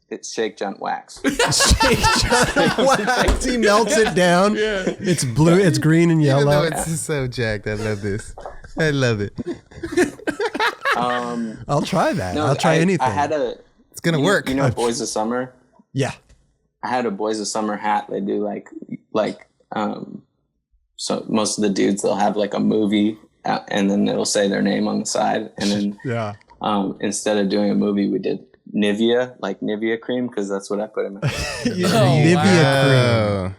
It's shake, junt, wax. Shake, John, wax. He melts it down. Yeah. It's blue. It's green and Even though yellow. it's so jacked, I love this. I love it. I'll try that. No, I'll try anything. It's gonna work. You know, Boys of Summer. Yeah. I had a Boys of Summer hat. They do so most of the dudes, they'll have like a movie and then it'll say their name on the side. And then instead of doing a movie, we did Nivea cream, because that's what I put in my hair. Nivea cream.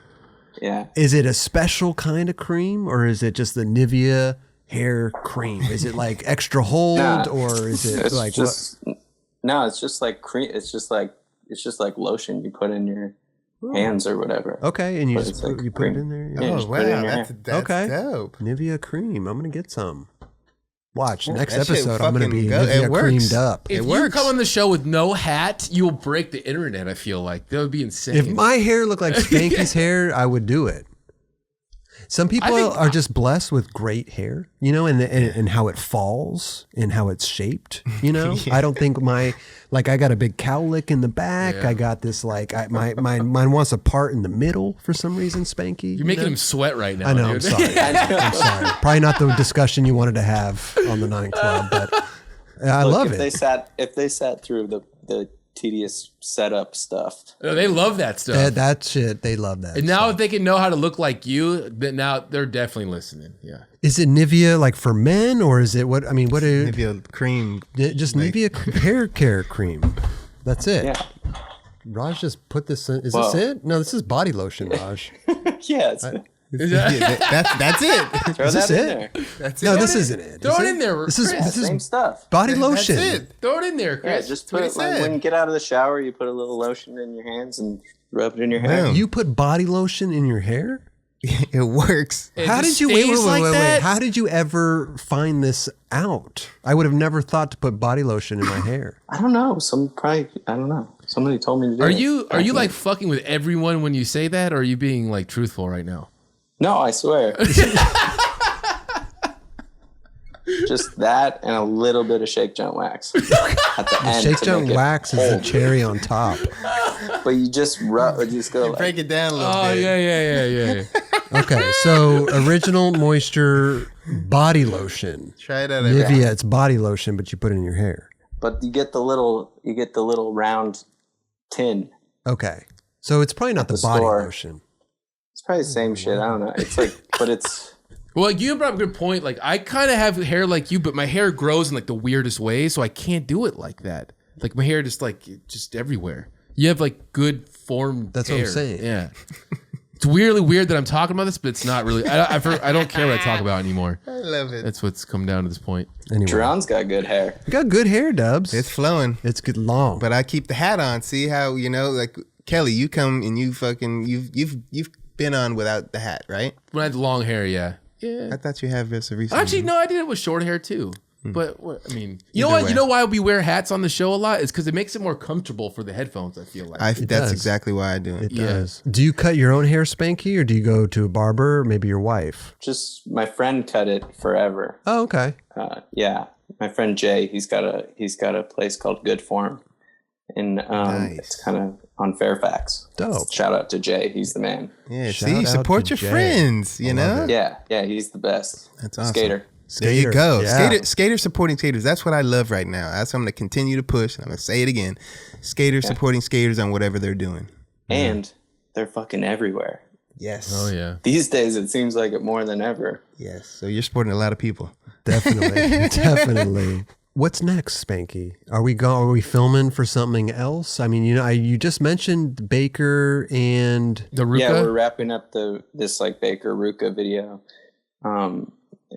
Yeah. Is it a special kind of cream, or is it just the Nivea hair cream? Is it like extra hold, or is it like just, what? No, it's just like cream. It's just like lotion you put in your hands or whatever. Okay, and you just put it in there. Yeah, Oh wow, that's okay. dope. Nivea cream. I'm gonna get some. Watch next that shit episode. I'm gonna be fucking Nivea it works. creamed up. If you come on the show with no hat, you'll break the internet. I feel like that would be insane. If my hair looked like Spanky's hair, I would do it. Some people are just blessed with great hair, you know, and how it falls and how it's shaped, you know. I don't think I got a big cowlick in the back. I got this mine wants a part in the middle for some reason, Spanky. You're making him sweat right now. I know, dude. I'm sorry. I'm sorry. Probably not the discussion you wanted to have on the 9 Club, but I love it. If they sat through the tedious setup stuff. No, they love that stuff. That shit, they love that. And now if they can know how to look like you, then now they're definitely listening. Yeah. Is it Nivea like for men, or is it what? I mean, what is Nivea cream? Just Nivea hair care cream. That's it. Yeah. Raj just put this in. Is this it? No, this is body lotion, Raj. Yeah. That's it. Throw Is this that in it? there. That's it. No, this isn't it. Throw Is it in there. This is Chris. Same stuff. body lotion. That's it. Throw it in there, Yeah, Chris. just put it when you get out of the shower, you put a little lotion in your hands and rub it in your hair. Wow. You put body lotion in your hair? It works. It How just did you wait? stays like Wait. that? How did you ever find this out? I would have never thought to put body lotion in my hair. I don't know. I don't know. Somebody told me to do it. Are you like fucking with everyone when you say that, or are you being like truthful right now? No, I swear. Just that and a little bit of shake, junt, wax at the end. Shake, to junt, make it wax is the cherry on top. But you just go like, Break it down a little Oh bit. yeah. Okay, so original moisture body lotion. Try it out. Nivea, it's body lotion, but you put it in your hair. but you get the little round tin. Okay, so it's probably not the body store. lotion. It's probably the same shit. I don't know. It's like, but it's. Well, like you brought up a good point. Like I kind of have hair like you, but my hair grows in like the weirdest way, so I can't do it like that. Like my hair just everywhere. You have like good formed. That's hair. what I'm saying. Yeah. It's weirdly weird that I'm talking about this, but it's not really. I don't care what I talk about anymore. I love it. That's what's come down to this point. Anyway, Jeron's got good hair. you got good hair, Dubs. It's flowing. It's good long. But I keep the hat on. See how, you know, like Kelly, you come and you've been on without the hat, right? When I had long hair, yeah. I thought you have this recently. Actually, no, I did it with short hair too. But I mean, you know Either what? way. You know why we wear hats on the show a lot? Is because it makes it more comfortable for the headphones. I feel like. That's does. exactly why I do it. It does. Do you cut your own hair, Spanky, or do you go to a barber, or maybe your wife? Just my friend cut it forever. Oh, okay. Yeah, my friend Jay. He's got a place called Good Form, and it's kind of on Fairfax. Dope. Shout out to Jay. He's the man. Yeah, Shout see, out support to your Jay. friends, you know? Yeah, he's the best. That's awesome. Skater. There you go. Yeah. Skater supporting skaters. That's what I love right now. That's what I'm going to continue to push. And I'm going to say it again. Skaters supporting skaters on whatever they're doing. And they're fucking everywhere. Yes. Oh yeah. These days, it seems like it more than ever. Yes. So you're supporting a lot of people. Definitely. Definitely. What's next, Spanky? Are we filming for something else? I mean, you know, you just mentioned Baker and The Ruka. Yeah, we're wrapping up this like Baker Ruka video.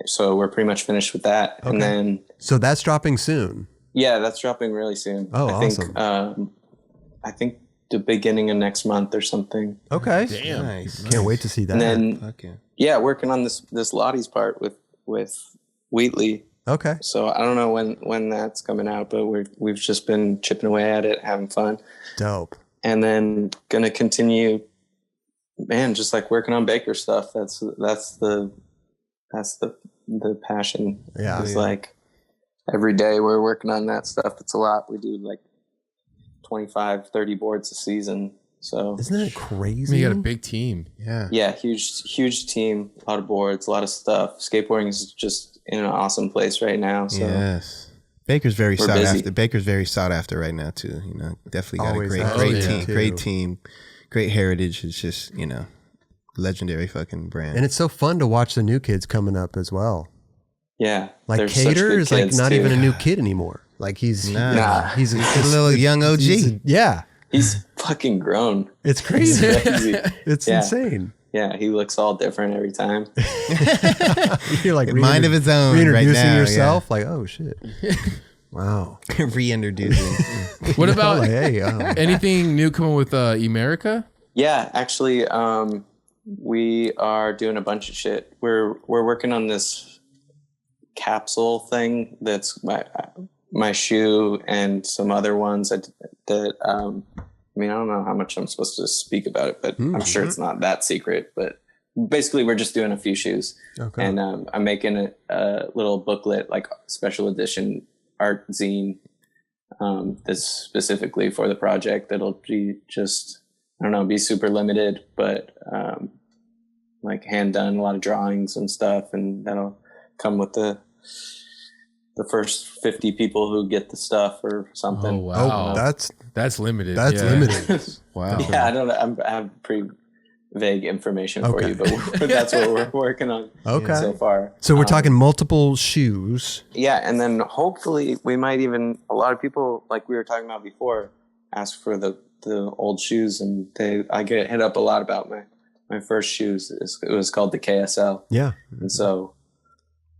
so we're pretty much finished with that. Okay. And then So that's dropping soon. yeah, that's dropping really soon. Oh, awesome. I think the beginning of next month or something. Okay. Damn. Nice. Can't wait to see that. And then Okay. yeah, working on this Lottie's part with Wheatley. Okay. So I don't know when that's coming out, but we've just been chipping away at it, having fun. Dope. And then gonna continue, man, just like working on Baker stuff. That's the passion. Yeah. It's like every day we're working on that stuff. It's a lot. We do like 25, 30 boards a season. So Isn't that I crazy? mean, you got a big team. yeah, huge team, a lot of boards, a lot of stuff. Skateboarding is just in an awesome place right now. So Yes. Baker's very We're sought busy. after. Baker's very sought after right now too. You know, definitely got Always a has great been, team, too. great team, great heritage. It's just, you know, legendary fucking brand. And it's so fun to watch the new kids coming up as well. yeah, Like they're such Cater good is like kids, not too. even a new kid anymore. Like he's Nah. he's a little young OG. yeah. He's fucking grown. It's crazy. Crazy. It's Yeah. insane. Yeah, he looks all different every time. You're like Mind of his own right reintroducing now, yourself. Like, oh shit. Wow. Reintroducing. What about Like, hey, anything new coming with Emerica? Yeah, actually, we are doing a bunch of shit. We're working on this capsule thing that's my shoe and some other ones that I mean, I don't know how much I'm supposed to speak about it, but I'm sure it's not that secret. But basically, we're just doing a few shoes, Okay. and I'm making a little booklet, like special edition art zine, that's specifically for the project. That'll be just, I don't know, be super limited, but like hand done, a lot of drawings and stuff, and that'll come with the first 50 people who get the stuff or something. Oh wow, that's limited. that's Yeah. limited. Wow. Yeah, I don't know. I have pretty vague information for Okay. you, but that's what we're working on Okay. so far. So we're talking multiple shoes. Yeah, and then hopefully we might even, a lot of people, like we were talking about before, ask for the old shoes, and I get hit up a lot about my first shoes. It was called the KSL, Yeah. and so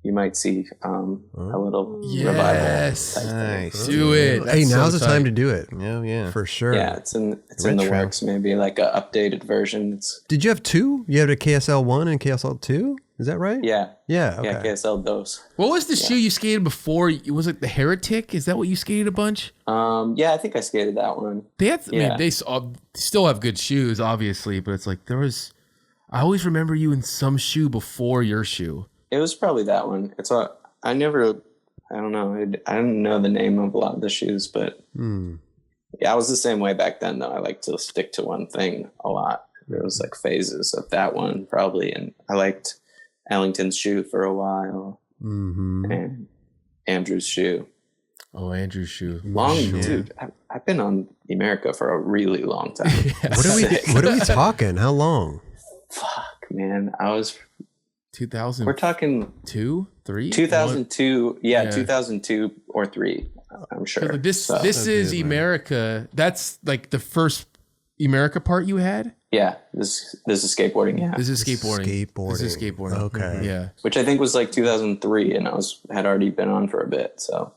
you might see a little Yes. revival. Nice. Do it. Hey, That's now's so the time tight. to do it. Yeah, yeah. For sure. Yeah, it's in the Retro. works. Maybe like a updated version. It's Did you have two? You had a KSL 1 and KSL 2? Is that right? yeah, Yeah. Okay. yeah. KSL Dos. What was the shoe you skated before? Was it the Heretic? Is that what you skated a bunch? Yeah, I think I skated that one. They had, I Yeah. mean, they still have good shoes, obviously, but it's like I always remember you in some shoe before your shoe. It was probably that one. I don't know. I didn't know the name of a lot of the shoes, but yeah, I was the same way back then, though. I like to stick to one thing a lot. There was like phases of that one probably. And I liked Ellington's shoe for a while, and Andrew's shoe. Oh, Andrew's shoe. Dude, I've been on Emerica for a really long time. What are we talking? How long? Fuck, man. I was, 2002, we're talking 3? 2002. Yeah, Yeah. 2002 or 3, I'm sure. Like this So, this is Emerica. That's like the first Emerica part you had? yeah, this is skateboarding. Yeah. This is skateboarding. This is skateboarding. Okay. Yeah. Which I think was like 2003, and had already been on for a bit. So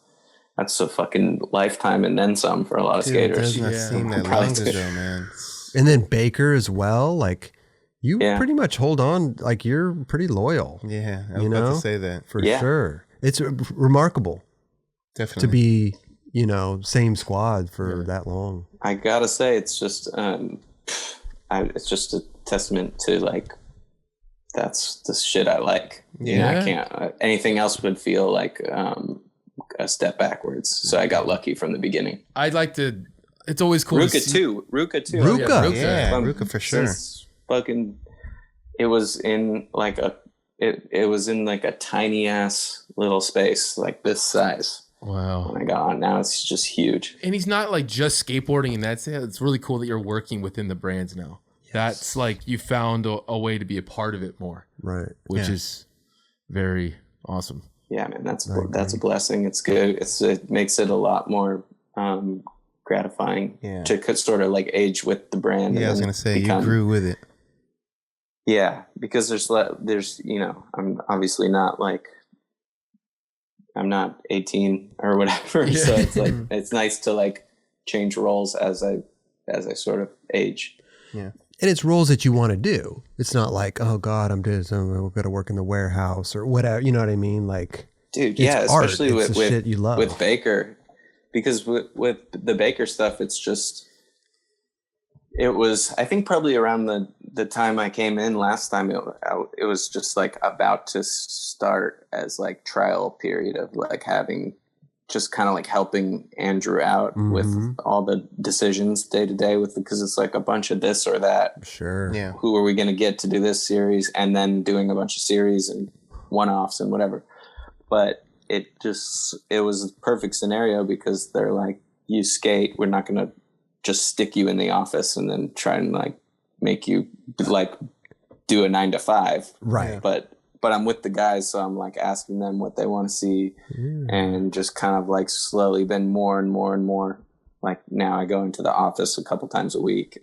that's a fucking lifetime and then some for a lot of Dude, it skaters. does not Yeah. seem that Probably long too. ago, man. And then Baker as well. Like you Yeah. pretty much hold on. Like you're pretty loyal Yeah, I was You about know? to say that. for Yeah. sure. It's remarkable Definitely. to be, same squad for that long. I gotta say, it's just it's just a testament to like that's the shit I like. Yeah. I can't. Anything else would feel like a step backwards. So I got lucky from the beginning. I'd like to. It's always cool. to Ruka see- too. Ruka. Ruka. Yeah, Um, Ruka for sure. since Fucking, it was in like it was in like a tiny ass little space like this size Wow. when I got on. Now it's just huge. And he's not like just skateboarding, and that's it. It's really cool that you're working within the brands now. That's like you found a way to be a part of it more, Right. which is very awesome. Yeah, man, that's a blessing. It's good. It makes it a lot more gratifying Yeah. to sort of like age with the brand. Yeah, I was and gonna say become- you grew with it. Yeah, because there's I'm obviously not like, I'm not 18 or whatever, so it's like it's nice to like change roles as I sort of age. Yeah. And it's roles that you want to do. It's not like, oh God, I'm going to work in the warehouse or whatever. You know what I mean? Like, dude, yeah, especially with shit you love. With Baker, because with the Baker stuff, it was, I think probably around the time I came in last time, it was just like about to start as like trial period of like having just kind of like helping Andrew out with all the decisions day to day because it's like a bunch of this or that. Sure. Yeah. Who are we going to get to do this series, and then doing a bunch of series and one-offs and whatever. But it was a perfect scenario because they're like, you skate, we're not going to just stick you in the office and then try and like make you like do a 9 to 5. Right. But I'm with the guys, so I'm like asking them what they want to see, and just kind of like slowly been more and more and more. Like now I go into the office a couple times a week,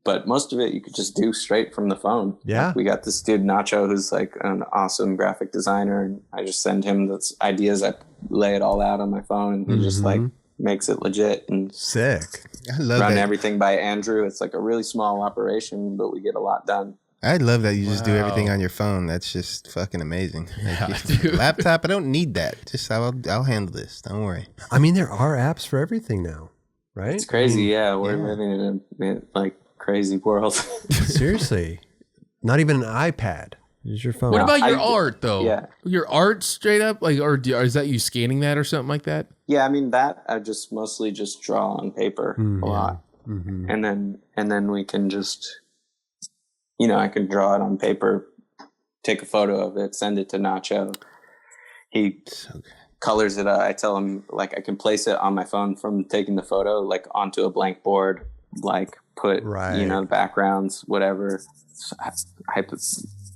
but most of it you could just do straight from the phone. Yeah. Like we got this dude Nacho who's like an awesome graphic designer, and I just send him the ideas. I lay it all out on my phone, and he just like makes it legit and sick. I love run that. everything by Andrew. It's like a really small operation, but we get a lot done. I love that you just do everything on your phone. That's just fucking amazing. Yeah, Laptop, I don't need that. Just I'll handle this. Don't worry. I mean, there are apps for everything now, right? It's crazy. Yeah. We're living in a like crazy world. Seriously. Not even an iPad. Use your phone. What about your art though? Yeah. Your art straight up, like, or is that you scanning that or something like that? Yeah. I mean, that I just mostly just draw on paper a lot. And then we can just, I can draw it on paper, take a photo of it, send it to Nacho. He colors it. I tell him like I can place it on my phone from taking the photo, like onto a blank board, like put, backgrounds, whatever,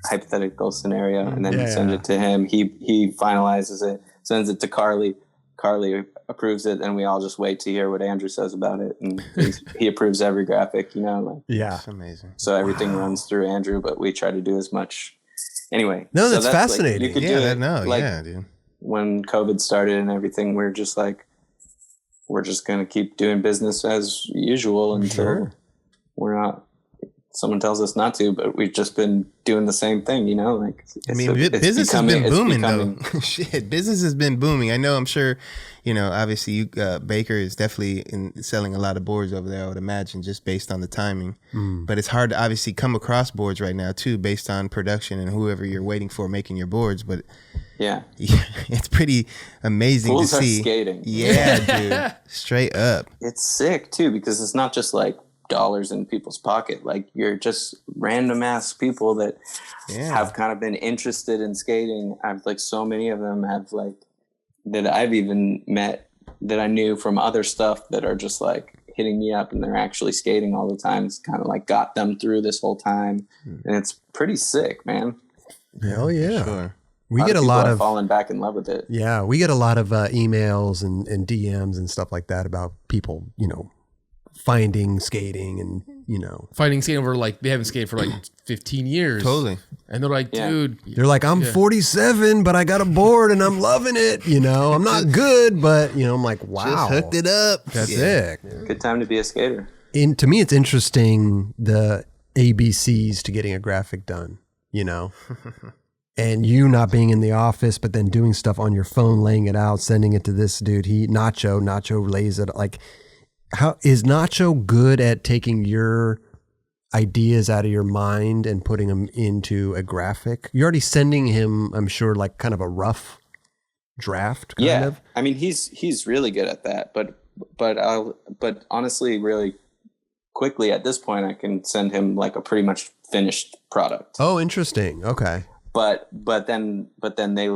hypothetical scenario, and then send it to him. He finalizes it, sends it to Carly. Carly approves it, and we all just wait to hear what Andrew says about it. And he approves every graphic, That's amazing. So everything runs through Andrew, but we try to do as much. Anyway. No, that's fascinating. Like, you could do it. Dude. When COVID started and everything, we're just like, we're just going to keep doing business as usual until someone tells us not to, but we've just been doing the same thing, like, business has been booming though. Shit, business has been booming. I know, I'm sure, obviously you, Baker is definitely selling a lot of boards over there, I would imagine, just based on the timing, but it's hard to obviously come across boards right now too, based on production and whoever you're waiting for making your boards. But yeah, it's pretty amazing Fools to see. Are skating. Yeah, dude, straight up. It's sick too, because it's not just like dollars in people's pocket. Like, you're just random ass people that have kind of been interested in skating. I've like so many of them have like that I've even met that I knew from other stuff that are just like hitting me up, and they're actually skating all the time. It's kind of like got them through this whole time, and it's pretty sick, man. Hell yeah. Sure. We get a lot of falling back in love with it. Yeah, we get a lot of emails and DMs and stuff like that about people, finding skating and, finding skating over, like, they haven't skated for like 15 years. Totally. And they're like, dude. They're like, I'm 47, but I got a board and I'm loving it. I'm not good, but, I'm like, wow. Just hooked it up. That's sick. Good time to be a skater. To me, it's interesting, the ABCs to getting a graphic done, and you not being in the office, but then doing stuff on your phone, laying it out, sending it to this dude. Nacho lays it like, how is Nacho good at taking your ideas out of your mind and putting them into a graphic? You're already sending him, I'm sure, like kind of a rough draft. Kind of. I mean, he's really good at that, but honestly, really quickly at this point, I can send him like a pretty much finished product. Oh, interesting. Okay. But then they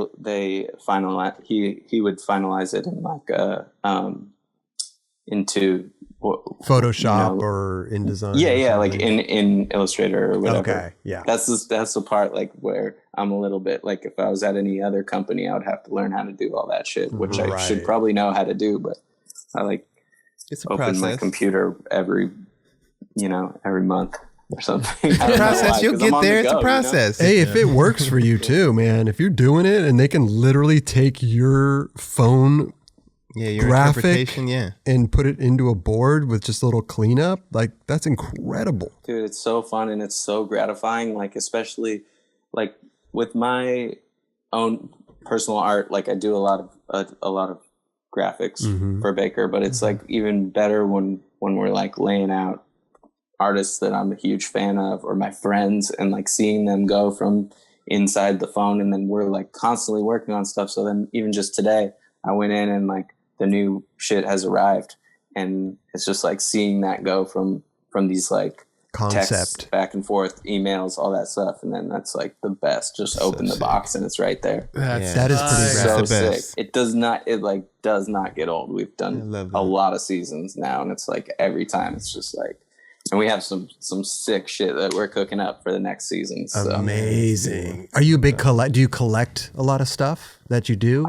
finalize. He would finalize it in like into Photoshop or InDesign. Yeah, like in Illustrator or whatever. Okay, yeah. That's the part like where I'm a little bit like, if I was at any other company, I would have to learn how to do all that shit, which I should probably know how to do, but I like it's open my computer every month. or something. I don't know Process. why, You'll 'cause I'm get on there. the It's a go, process. Hey, if it works for you too, man, if you're doing it and they can literally take your phone Yeah, your graphic interpretation. Yeah. and put it into a board with just a little cleanup, like that's incredible. Dude, it's so fun and it's so gratifying. Like, especially like with my own personal art, like I do a lot of graphics for Baker, but it's like even better when we're like laying out artists that I'm a huge fan of or my friends, and like seeing them go from inside the phone, and then we're like constantly working on stuff. So then even just today I went in and like the new shit has arrived, and it's just like seeing that go from these like Concept texts back and forth, emails, all that stuff, and then that's like the best. Just open the box and it's right there. that is pretty That's rad. the So best. sick. It does not get old. We've done a lot of seasons now, and it's like every time it's just like, and we have some sick shit that we're cooking up for the next season. So. Amazing. Are you a big do you collect a lot of stuff that you do?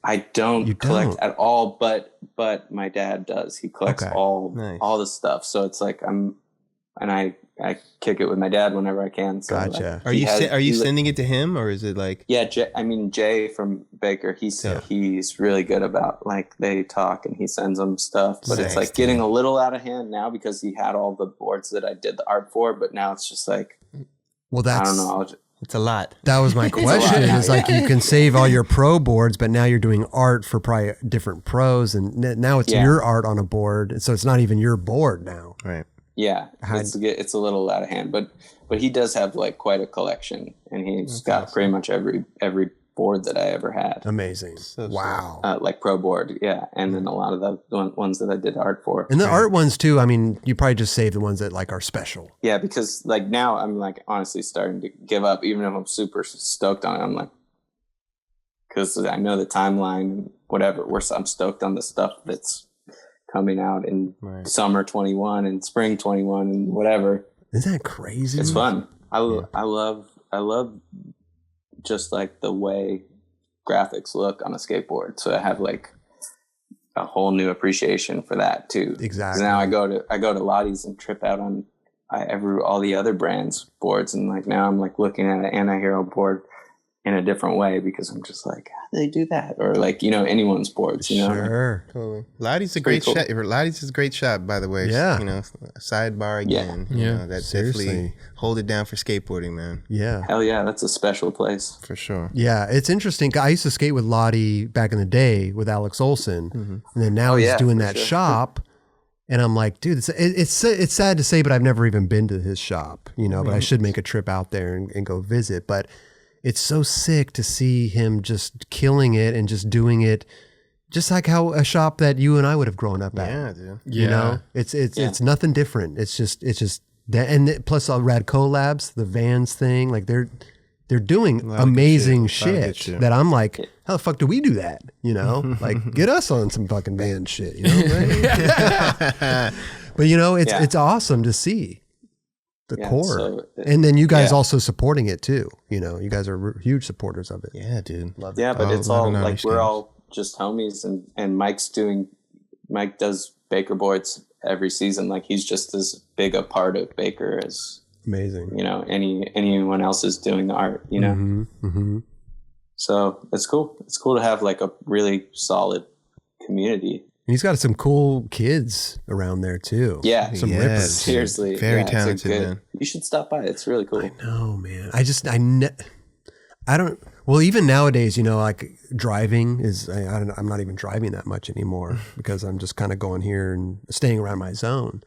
I don't collect don't. at all, but my dad does. He collects all the stuff. So it's like I kick it with my dad whenever I can. So Gotcha. Are you sending it to him, or is it like? Yeah, Jay from Baker, he's really good about like they talk and he sends them stuff, but it's like getting a little out of hand now because he had all the boards that I did the art for, but now it's just like, well, that's, I don't know. It's a lot. That was my question. Is like you can save all your pro boards, but now you're doing art for probably different pros, and now it's your art on a board, so it's not even your board now. Right. Yeah, it's a little out of hand, but he does have like quite a collection, and he's got pretty much every board that I ever had. Amazing. Wow. Like pro board, yeah, and then a lot of the ones that I did art for. And the art ones too, I mean, you probably just save the ones that like are special. Yeah, because like now I'm like honestly starting to give up, even if I'm super stoked on it. I'm like, because I know the timeline and whatever. I'm stoked on the stuff that's coming out in summer 21 and spring 21 and whatever. Isn't that crazy? It's fun. I love just like the way graphics look on a skateboard. So I have like a whole new appreciation for that too. Exactly. Now I go to Lottie's and trip out on all the other brands boards, and like now I'm like looking at an anti-hero board in a different way because I'm just like, how do they do that? Or like, anyone's boards, Sure. Totally. Lottie's a great shop. Lottie's is a great shop, by the way. Yeah. Sidebar again. Yeah. That Seriously. definitely hold it down for skateboarding, man. Yeah. Hell yeah, that's a special place. For sure. Yeah, it's interesting. I used to skate with Lottie back in the day with Alex Olson, and then now he's doing that shop. And I'm like, dude, it's sad to say, but I've never even been to his shop, but I should make a trip out there and go visit. But it's so sick to see him just killing it and just doing it just like how a shop that you and I would have grown up at. Yeah, dude. Yeah. It's nothing different. It's just that, and plus all rad collabs, the Vans thing, like they're doing amazing shit that I'm like, how the fuck do we do that? Like get us on some fucking Vans shit, right? But it's awesome to see the core. And then you guys also supporting it too. You guys are huge supporters of it. Yeah, dude. Love it. Yeah, but it's all like we're all just homies, and Mike does Baker boards every season. Like he's just as big a part of Baker as amazing. Anyone else is doing the art, So it's cool. It's cool to have like a really solid community. And he's got some codon't kids around there too. Yeah. Some rippers. Seriously. Very talented, man. You should stop by. It's really cool. I know, man. I don't, well, even nowadays, like driving is, I'm not even driving that much anymore because I'm just kind of going here and staying around my zone.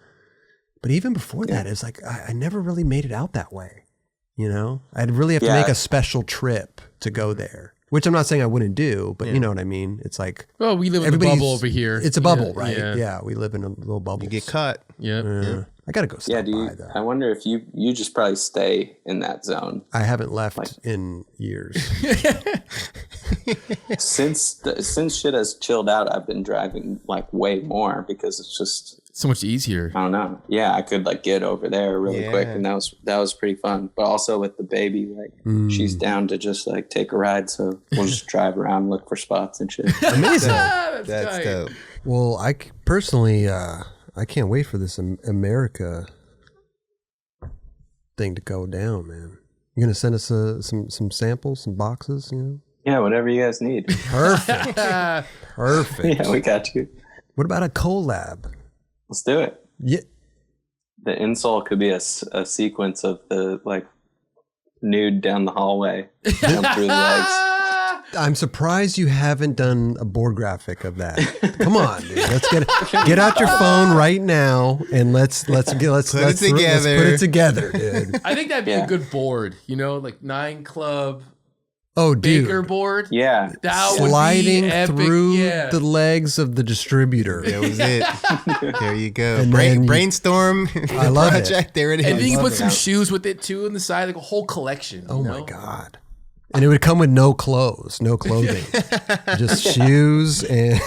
But even before that, it's like, I never really made it out that way. I'd really have to make a special trip to go there. Which I'm not saying I wouldn't do, but you know what I mean? It's like... Well, we live in a bubble over here. It's a bubble, right? Yeah, we live in a little bubble. You get caught. Yeah. I got to go stop by, though. I wonder if you just probably stay in that zone. I haven't left in years. Since shit has chilled out, I've been driving like way more because it's just... so much easier. I don't know. Yeah, I could like get over there really quick, and that was pretty fun. But also with the baby, like she's down to just like take a ride, so we'll just drive around and look for spots and shit. Amazing. That's dope. Well, I personally, I can't wait for this Emerica thing to go down, man. You gonna send us some samples, some boxes, you know? Yeah, whatever you guys need. Perfect. Perfect. Yeah, we got you. What about a collab? Let's do it. Yeah. The insole could be a sequence of the like nude down the hallway, jump through the legs. I'm surprised you haven't done a board graphic of that. Come on, dude. Let's get out your phone right now and let's put it together, dude. I think that'd be a good board. You know, like 9 Club. Oh, dude. Baker board. Yeah. That sliding would be epic. through the legs of the distributor. That was it. There you go. And then Brainstorm. I love project. it. There it is. And then you can put some shoes with it too on the side, like a whole collection. Oh my God. And it would come with no clothes, no clothing. Just shoes and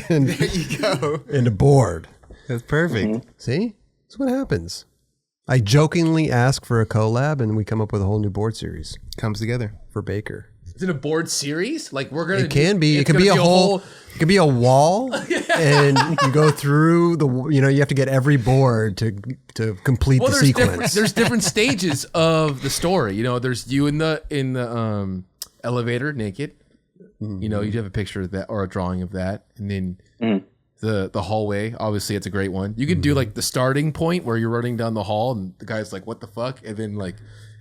there you go. And a board. That's perfect. Mm-hmm. See? That's what happens. I jokingly ask for a collab and we come up with a whole new board series Comes together. for Baker. Is it a board series? Like we're gonna. It can be. It it's could be gonna a whole. It could be a wall, and you go through the. You know, you have to get every board to complete the sequence. There's different stages of the story. You know, there's you in the elevator naked. Mm-hmm. You know, you have a picture of that or a drawing of that, and then the hallway. Obviously, it's a great one. You could do like the starting point where you're running down the hall, and the guy's like, "What the fuck?" And then like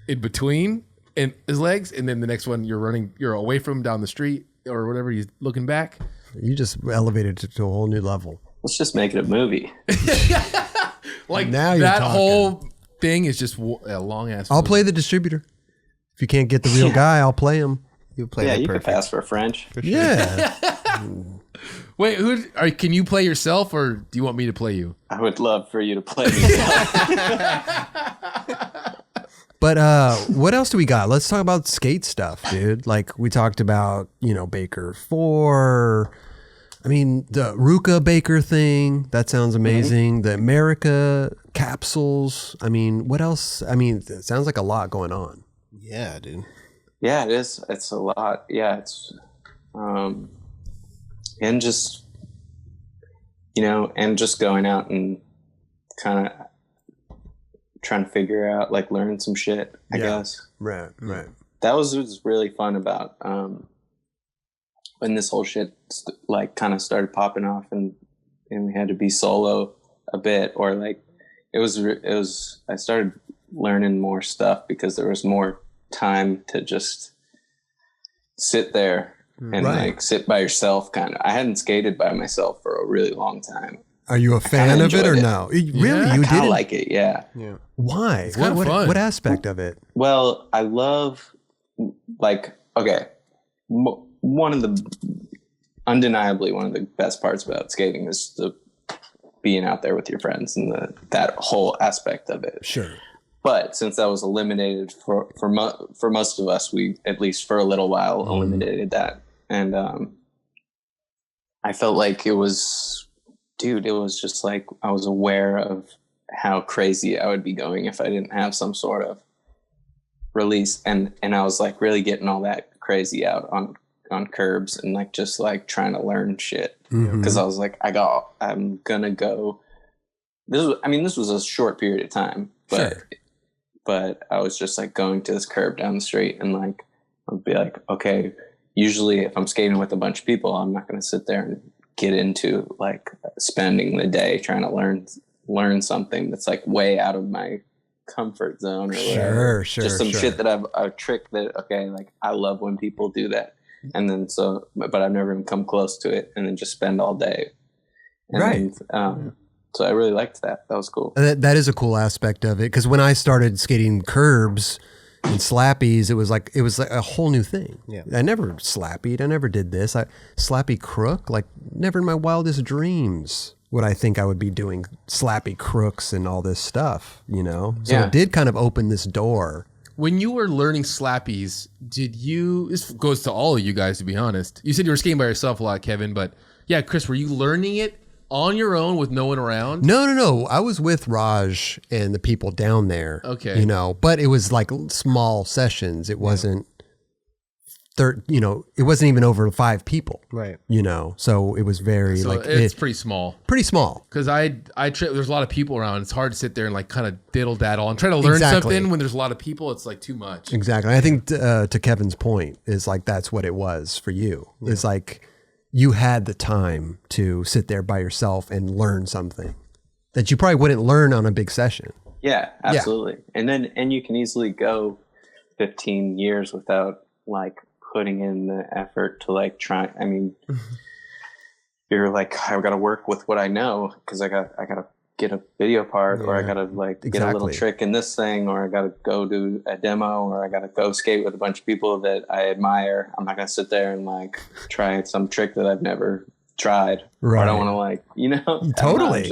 in between. And his legs, and then the next one you're away from him down the street or whatever. He's looking back. You just elevated it to a whole new level. Let's just make it a movie. Like now that talking. whole thing is just a long ass. I'll play the distributor. If you can't get the real guy, I'll play him. You play Yeah, that you perfect. can pass for French. For sure. Yeah. Wait, can you play yourself, or do you want me to play you? I would love for you to play me. But what else do we got? Let's talk about skate stuff, dude. Like we talked about, Baker 4. I mean, the Ruka Baker thing, that sounds amazing. The Emerica capsules. I mean, what else? I mean, it sounds like a lot going on. Yeah, dude. Yeah, it is. It's a lot. Yeah, it's and just and just going out and kind of trying to figure out, like, learn some shit, I guess. Right. That was really fun about when this whole shit kind of started popping off and we had to be solo a bit, or like it was I started learning more stuff because there was more time to just sit there and like sit by yourself kind of. I hadn't skated by myself for a really long time. Are you a fan of it or no? Really? You didn't like it, yeah. Why? It's kind of fun. What aspect of it? Well, I love, undeniably one of the best parts about skating is the being out there with your friends and that whole aspect of it. Sure. But since that was eliminated for most of us, we, at least for a little while, eliminated that. And I felt like it was just like I was aware of how crazy I would be going if I didn't have some sort of release. And I was like really getting all that crazy out on curbs and like just like trying to learn shit. Because I was like, I'm gonna go. This was a short period of time, but I was just like going to this curb down the street and like I'd be like, okay, usually if I'm skating with a bunch of people, I'm not gonna sit there and get into like spending the day trying to learn something that's like way out of my comfort zone or whatever. Sure. Just some shit that a trick that, okay, like I love when people do that. And then but I've never even come close to it, and then just spend all day. And then, so I really liked that. That was cool. That is a cool aspect of it. Cause when I started skating curbs and slappies, it was like a whole new thing. Yeah. I never slappied. I never did this. Slappy crook, like never in my wildest dreams would I think I would be doing slappy crooks and all this stuff, So it did kind of open this door. When you were learning slappies, this goes to all of you guys, to be honest. You said you were skating by yourself a lot, Kevin, but yeah, Chris, were you learning it on your own with no one around? No. I was with Raj and the people down there. Okay. But it was like small sessions. It wasn't it wasn't even over 5 people. Right. So it was very it's pretty small. Pretty small. Because there's a lot of people around. It's hard to sit there and like kind of diddle daddle. I'm trying to learn something when there's a lot of people. It's like too much. Exactly. I think to Kevin's point is like that's what it was for you. Yeah. It's like you had the time to sit there by yourself and learn something that you probably wouldn't learn on a big session. Yeah, absolutely. Yeah. And you can easily go 15 years without like putting in the effort to like try. I mean, you're like, I've got to work with what I know because I got to get a video part, or I got to like get a little trick in this thing, or I got to go do a demo, or I got to go skate with a bunch of people that I admire. I'm not going to sit there and like try some trick that I've never tried. Right. Or I don't want to like, Totally.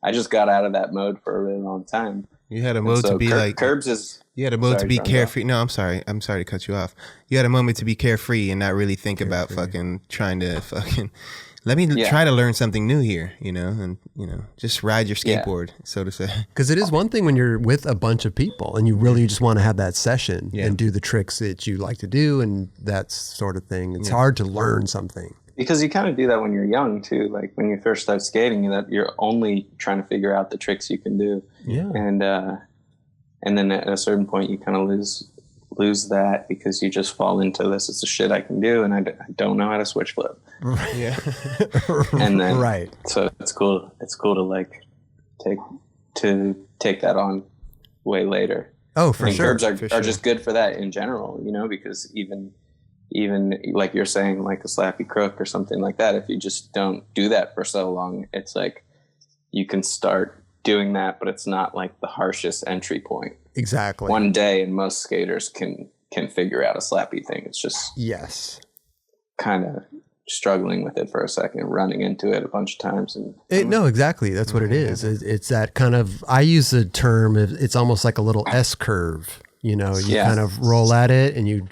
I just got out of that mode for a really long time. You had a mode to be like Curbs is. You had a moment to be carefree. No, I'm sorry to cut you off. You had a moment to be carefree and not really think about fucking trying to fucking. Let me try to learn something new here, and just ride your skateboard, so to say. Because it is one thing when you're with a bunch of people and you really just want to have that session and do the tricks that you like to do and that sort of thing. It's hard to learn something. Because you kind of do that when you're young too. Like when you first start skating, that you're only trying to figure out the tricks you can do. Yeah. And then at a certain point, you kind of lose that because you just fall into this is the shit I can do, and I don't know how to switch flip. Yeah. And then so it's cool. It's cool to like take that on way later. Oh, for sure. Curbs are just good for that in general, because even like you're saying, like a slappy crook or something like that, if you just don't do that for so long, it's like you can start doing that, but it's not like the harshest entry point. Exactly. One day, and most skaters can figure out a slappy thing. It's just kind of struggling with it for a second, running into it a bunch of times. No, exactly. That's what it is. It's that kind of, I use the term, it's almost like a little S curve. You kind of roll at it and you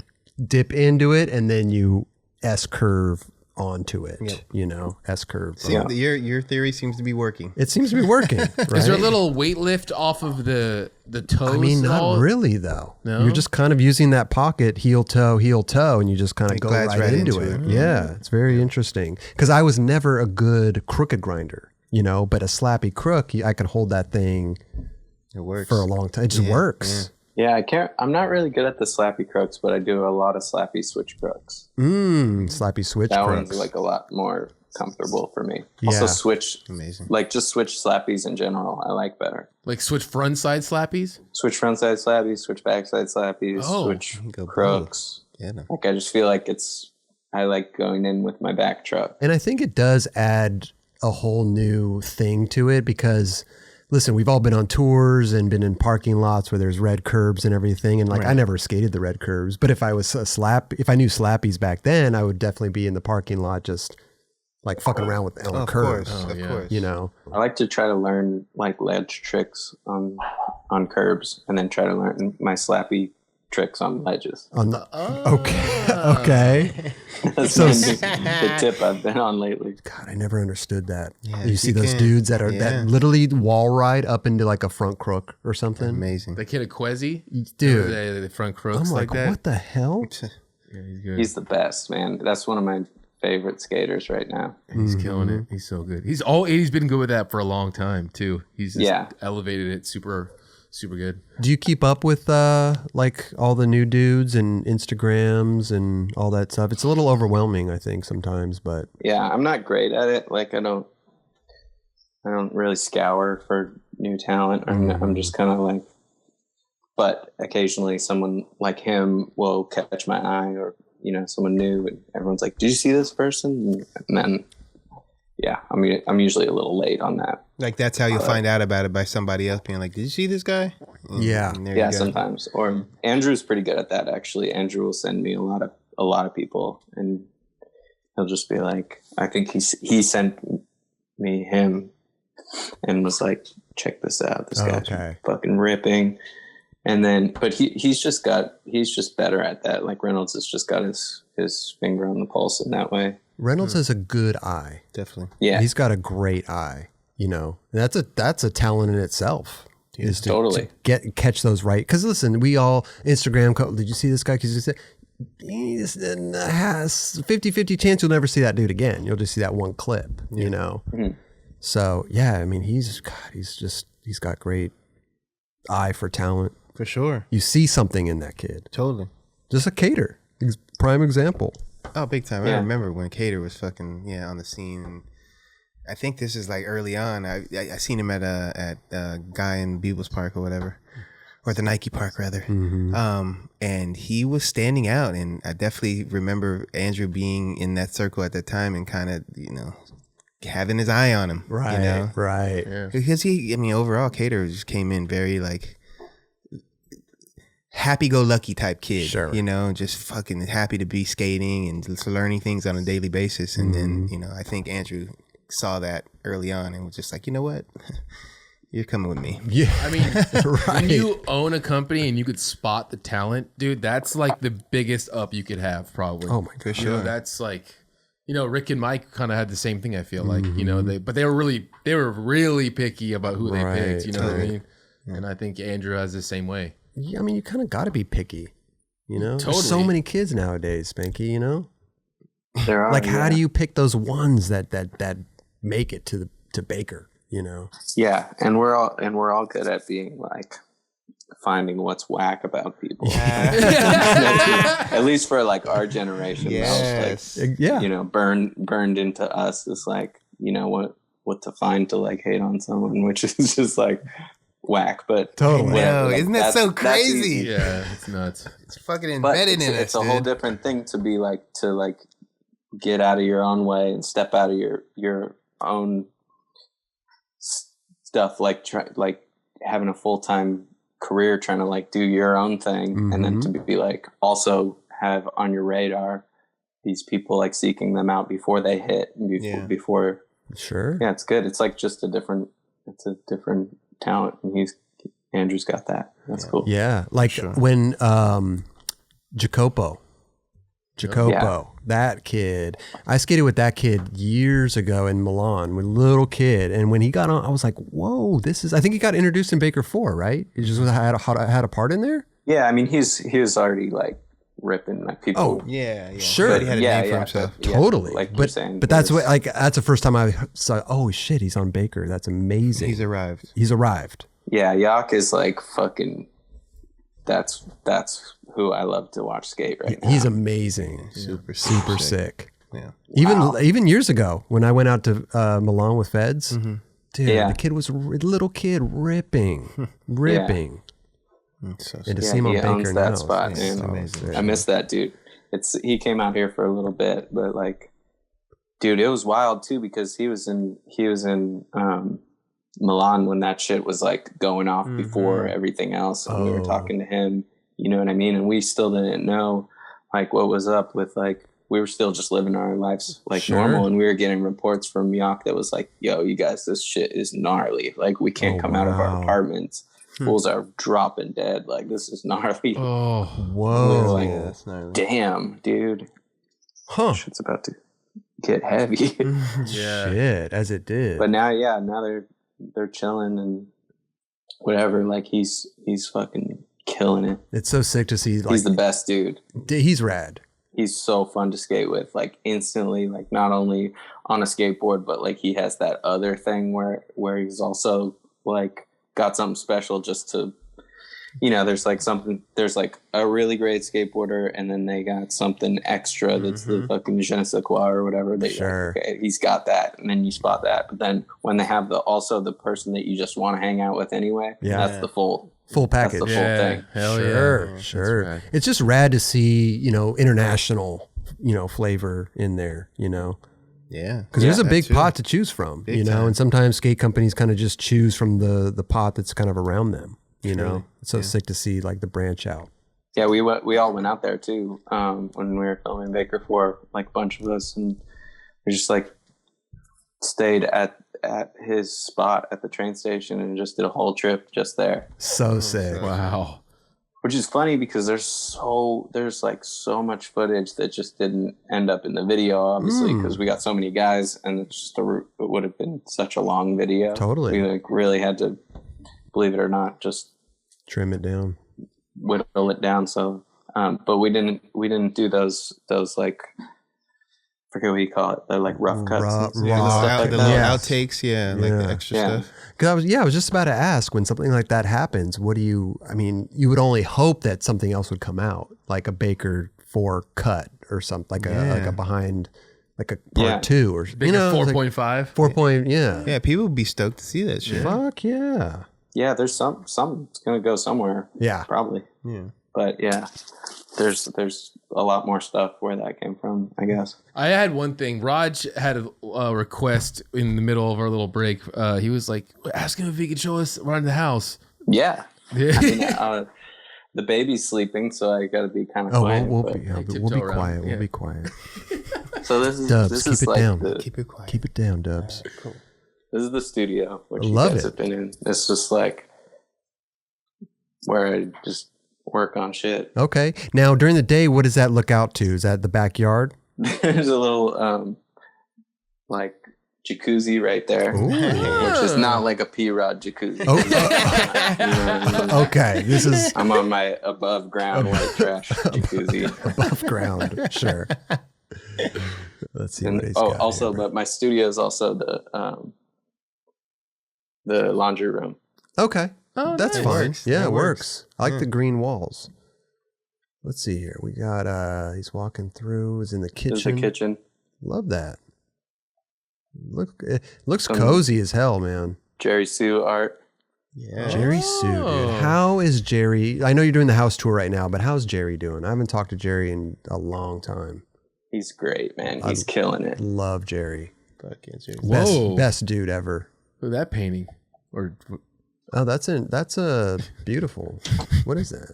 dip into it and then you S curve onto it, S curve. See, your theory seems to be working. It seems to be working. Right? Is there a little weight lift off of the toes? I mean, not really though. No? You're just kind of using that pocket, heel toe, and you just kind of go right into it. Yeah, it's very interesting. Because I was never a good crooked grinder, but a slappy crook, I could hold that thing for a long time. It just works. Yeah, I'm not really good at the slappy crooks, but I do a lot of slappy switch crooks. Slappy switch crooks. That one's like a lot more comfortable for me. Yeah. Also switch, just switch slappies in general, I like better. Like switch front side slappies? Switch front side slappies, switch back side slappies, switch crooks. Yeah, no. Like I just feel like I like going in with my back truck. And I think it does add a whole new thing to it because... Listen, we've all been on tours and been in parking lots where there's red curbs and everything. And I never skated the red curbs, but if I was if I knew slappies back then, I would definitely be in the parking lot, just like fucking around with the curves. Of course. I like to try to learn like ledge tricks on curbs and then try to learn my slappy tricks on ledges. Okay. That's the tip I've been on lately. God, I never understood that. Yeah, you see those dudes that literally wall ride up into like a front crook or something. Amazing. They hit a Quezzy, dude. The front crooks I'm like that. What the hell? Yeah, he's good. He's the best, man. That's one of my favorite skaters right now. He's killing it. He's so good. He's been good with that for a long time too. He's just elevated it super good. Do you keep up with like all the new dudes and Instagrams and all that stuff? It's a little overwhelming, I think, sometimes, but yeah, I'm not great at it. Like I don't really scour for new talent. I'm just kind of like, but occasionally someone like him will catch my eye, or someone new, and everyone's like, "Did you see this person?" And then I'm usually a little late on that. Like that's how you'll find out about it, by somebody else being like, "Did you see this guy?" And sometimes. Or Andrew's pretty good at that, actually. Andrew will send me a lot of people, and he'll just be like, I think he sent me him and was like, "Check this out. This guy's fucking ripping." And then, but he's just better at that. Like Reynolds has just got his finger on the pulse in that way. Reynolds has a good eye. Definitely. Yeah. He's got a great eye. That's a talent in itself. Is to catch those right. Because listen, we all Instagram. Did you see this guy? Because has 50-50 chance you'll never see that dude again. You'll just see that one clip, you know? Mm-hmm. So yeah, I mean, he's got great eye for talent. For sure. You see something in that kid. Totally. Just a Cater. Prime example. Oh, big time. I remember when Cater was fucking, on the scene. And I think this is like early on. I seen him at a guy in Beagle's Park or whatever. Or the Nike Park, rather. Mm-hmm. And he was standing out. And I definitely remember Andrew being in that circle at that time and kind of, having his eye on him. Right, right. Yeah. Because overall, Cater just came in very, like, happy-go-lucky type kid, sure. Just fucking happy to be skating and just learning things on a daily basis. And then, I think Andrew saw that early on and was just like, you know what? You're coming with me. Yeah. I mean, right. When you own a company and you could spot the talent, dude, that's like the biggest up you could have, probably. Oh, my God. For sure. That's like, Rick and Mike kind of had the same thing, I feel like, they were really picky about who they picked, what I mean? Yeah. And I think Andrew has the same way. Yeah, I mean, you kind of got to be picky, Totally. There's so many kids nowadays, Spanky, There are, like, how do you pick those ones that make it to Baker, Yeah, and we're all good at being like finding what's whack about people. Yeah. At least for like our generation. Yes. Like, burned into us is like, what to find to like hate on someone, which is just like whack, but totally. No, isn't that so crazy? Yeah, it's nuts. It's fucking embedded in us. It's a whole different thing to be like get out of your own way and step out of your own stuff, like having a full-time career trying to like do your own thing, and then to be like also have on your radar these people, like seeking them out before they hit, before sure. Yeah, it's good. It's like just a different talent, and Andrew's got that. That's cool. Yeah, like when Jacopo, that kid, I skated with that kid years ago in Milan, with a little kid, and when he got on, I was like, whoa, I think he got introduced in Baker 4, right? He just had a part in there? Yeah, I mean, he was already like ripping like people. Oh, yeah. Sure. But he had a name for himself. Totally. Like you're saying, but that's that's the first time I saw, oh shit, he's on Baker. That's amazing. He's arrived. Yeah, Yak is like fucking, that's who I love to watch skate right now. He's amazing. Super sick. Yeah. Even years ago when I went out to Milan with Feds, dude, the kid was little kid ripping. So and to see him on he Baker owns now, that spot, man. amazing. I miss that dude. He came out here for a little bit, but like, dude, it was wild too, because he was in Milan when that shit was like going off before everything else, and we were talking to him, you know what I mean, and we still didn't know like what was up with, like, we were still just living our lives like normal, and we were getting reports from Yak that was like, yo, you guys, this shit is gnarly, like we can't come out of our apartments, fools are dropping dead, like this is gnarly. Oh, whoa. We were like, that's gnarly. damn, dude, shit's about to get heavy. Shit, as it did. But now they're chilling and whatever, like he's fucking killing it. It's so sick to see, like, he's the best dude. He's rad. He's so fun to skate with, like instantly, like not only on a skateboard, but like he has that other thing where he's also like got something special just to, there's like a really great skateboarder, and then they got something extra that's the fucking je ne sais quoi or whatever. Sure. Like, okay, he's got that, and then you spot that. But then when they have the person that you just want to hang out with anyway, that's the full package. That's the full thing. Hell Sure. It's just rad to see, international, flavor in there, Yeah. Because there's a big pot to choose from, and sometimes skate companies kind of just choose from the pot that's kind of around them, It's so sick to see, like, the branch out. Yeah, we all went out there too when we were filming Baker 4, like a bunch of us, and we just like stayed at his spot at the train station and just did a whole trip just there. So sick. Wow. Which is funny because there's like so much footage that just didn't end up in the video, obviously, because we got so many guys, and it's just it would have been such a long video. Totally. We like really had to, believe it or not, just trim it down, whittle it down so But we didn't do those like, forget what you call it. They're like rough cuts and stuff like the that. little outtakes, like the extra stuff. Because I was just about to ask, when something like that happens, you would only hope that something else would come out, like a Baker 4 cut or something, like a behind, like a part 2 or Baker 4.5. 4 point, Yeah, people would be stoked to see that shit. Fuck yeah. Yeah, there's some it's gonna go somewhere. Yeah. Probably. Yeah. But yeah, there's a lot more stuff where that came from, I guess. I had one thing. Raj had a request in the middle of our little break. He was like, ask him if he could show us around the house. Yeah. I mean, the baby's sleeping, so I got to be kind of quiet. We'll be quiet. We'll be quiet. So this is Dubs, this keep is it like down. Keep it quiet. Keep it down, Dubs. Right, cool. This is the studio, which you Love guys it. have been in. It's just like where I just work on shit. Okay. Now, during the day, what does that look out to? Is that the backyard? There's a little like jacuzzi right there, which is not like a P-Rod jacuzzi. Oh. You know what I mean? Okay. This is I'm on my above ground white trash jacuzzi. above ground. Sure. Let's see what he's got. Also, here. but my studio is also the laundry room. Okay. Oh, That's nice. fine. Works. Yeah, That it works. works. I like the green walls. Let's see here. We got he's walking through, he's in the There's kitchen. the kitchen. Love that. It looks cozy as hell, man. Jerry Sue art. Yeah. Jerry Sue, dude. How is Jerry? I know you're doing the house tour right now, but how's Jerry doing? I haven't talked to Jerry in a long time. He's great, man. He's killing it. Love Jerry. Fuck yeah, Jerry. Whoa. Best dude ever. Look at that painting. Or Oh, that's a beautiful. What is that?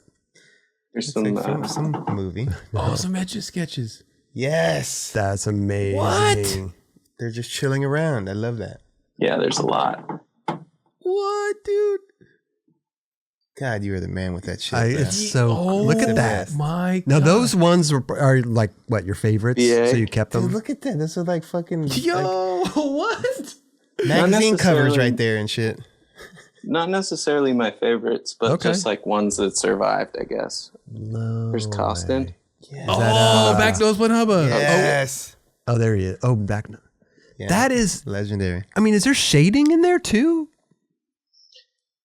There's It's like some from some movie. some Etch-a-Sketches. Yes. That's amazing. What? They're just chilling around. I love that. yeah, there's a lot. What, dude? God, you are the man with that shit. It's so. Look at that. My Now God. those ones are like what, your favorites? Yeah. So you kept them. Dude, look at that. Those are like fucking Yo, what? like magazine covers necessarily- right there and shit. Not necessarily my favorites, but Okay. just like ones that survived, I guess. No There's Costin. way. Yeah. Oh, back nose one hubba. Yes. Oh, there he is. Oh, back. Yeah. That is. Legendary. I mean, is there shading in there too?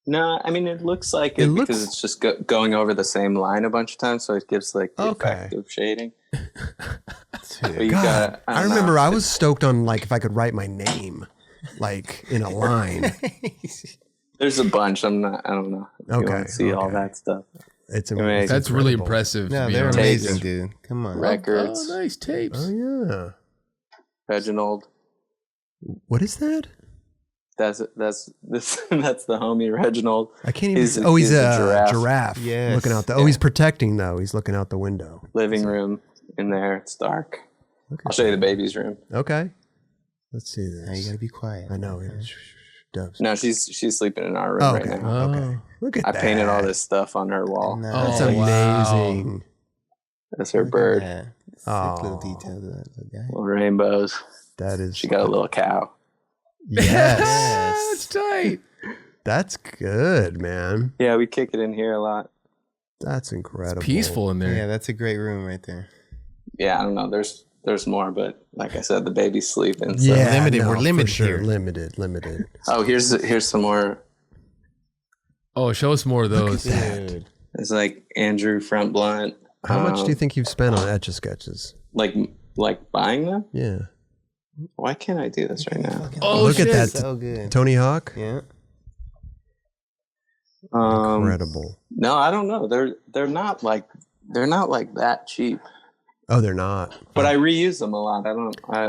No, I mean it looks like It it, looks- because it's just going over the same line a bunch of times, so it gives like the Okay. effect of shading. But Dude. you God, got, I don't remember know. I was stoked on like if I could write my name, like in a line. There's a bunch. I don't know. If you Okay, want to see all okay. that stuff. It's mean, amazing. That's really Incredible. impressive. No, to be they're honest. amazing, Tapes. dude. Come on. Records. Oh, nice tapes. Oh yeah. Reginald. What is that? That's the homie Reginald. I can't even. He's a- He's he's a a giraffe. giraffe. Yes. Looking out the. Oh, Yeah. he's protecting though. He's looking out the window. Living room in there. It's dark. Okay. I'll show you the baby's room. Okay. Let's see Now you this. gotta be quiet. I know. Dubs. No, she's sleeping in our room Oh, right okay. now. Okay. Look at I that. painted all this stuff on her wall. No, That's Oh, amazing. That's her look at bird. that. Sick Oh. little details of that little guy. Little rainbows. That is. She got a little cow. Yes. That's tight. That's good, man. Yeah, we kick it in here a lot. That's incredible. Peaceful in there. Yeah, that's a great room right there. Yeah, I don't know. There's more, but like I said, the baby's sleeping. So. Yeah, Limited. no, We're limited for sure. here. Limited. Oh, here's some more. Oh, show us more of those. Dude. It's like Andrew front blunt. How much do you think you've spent on Etch-a-Sketches? Like buying them? Yeah. Why can't I do this right now? Oh, Look shit. at that. So good. Tony Hawk? Yeah. Incredible. No, I don't know. They're not like that cheap. Oh, they're not. But I reuse them a lot.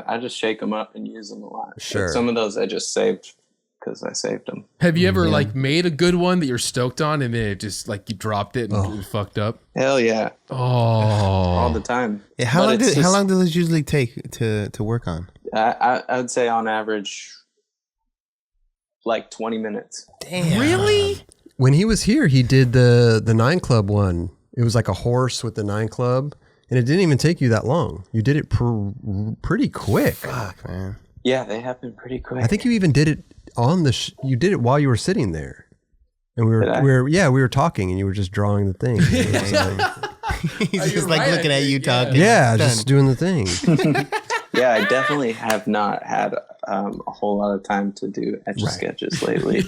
I just shake them up and use them a lot. But Sure. some of those I just saved because I saved them. Have you ever like made a good one that you're stoked on and then it just like you dropped it and it fucked up? Hell yeah, Oh, all the time. Yeah, how But long it's did just- how long do those usually take to work on? I would say on average, like 20 minutes. Damn. really? When he was here, he did the 9 Club one. It was like a horse with the 9 Club, and it didn't even take you that long. You did it pretty quick. Fuck, man. Yeah, they happen pretty quick. I think you even did it on the. You did it while you were sitting there, and Did I? we were talking, and you were just drawing the thing. It was like- He's just like looking at you talking. Yeah, just doing the thing. Yeah, I definitely have not had a whole lot of time to do Etch-a-Sketches lately.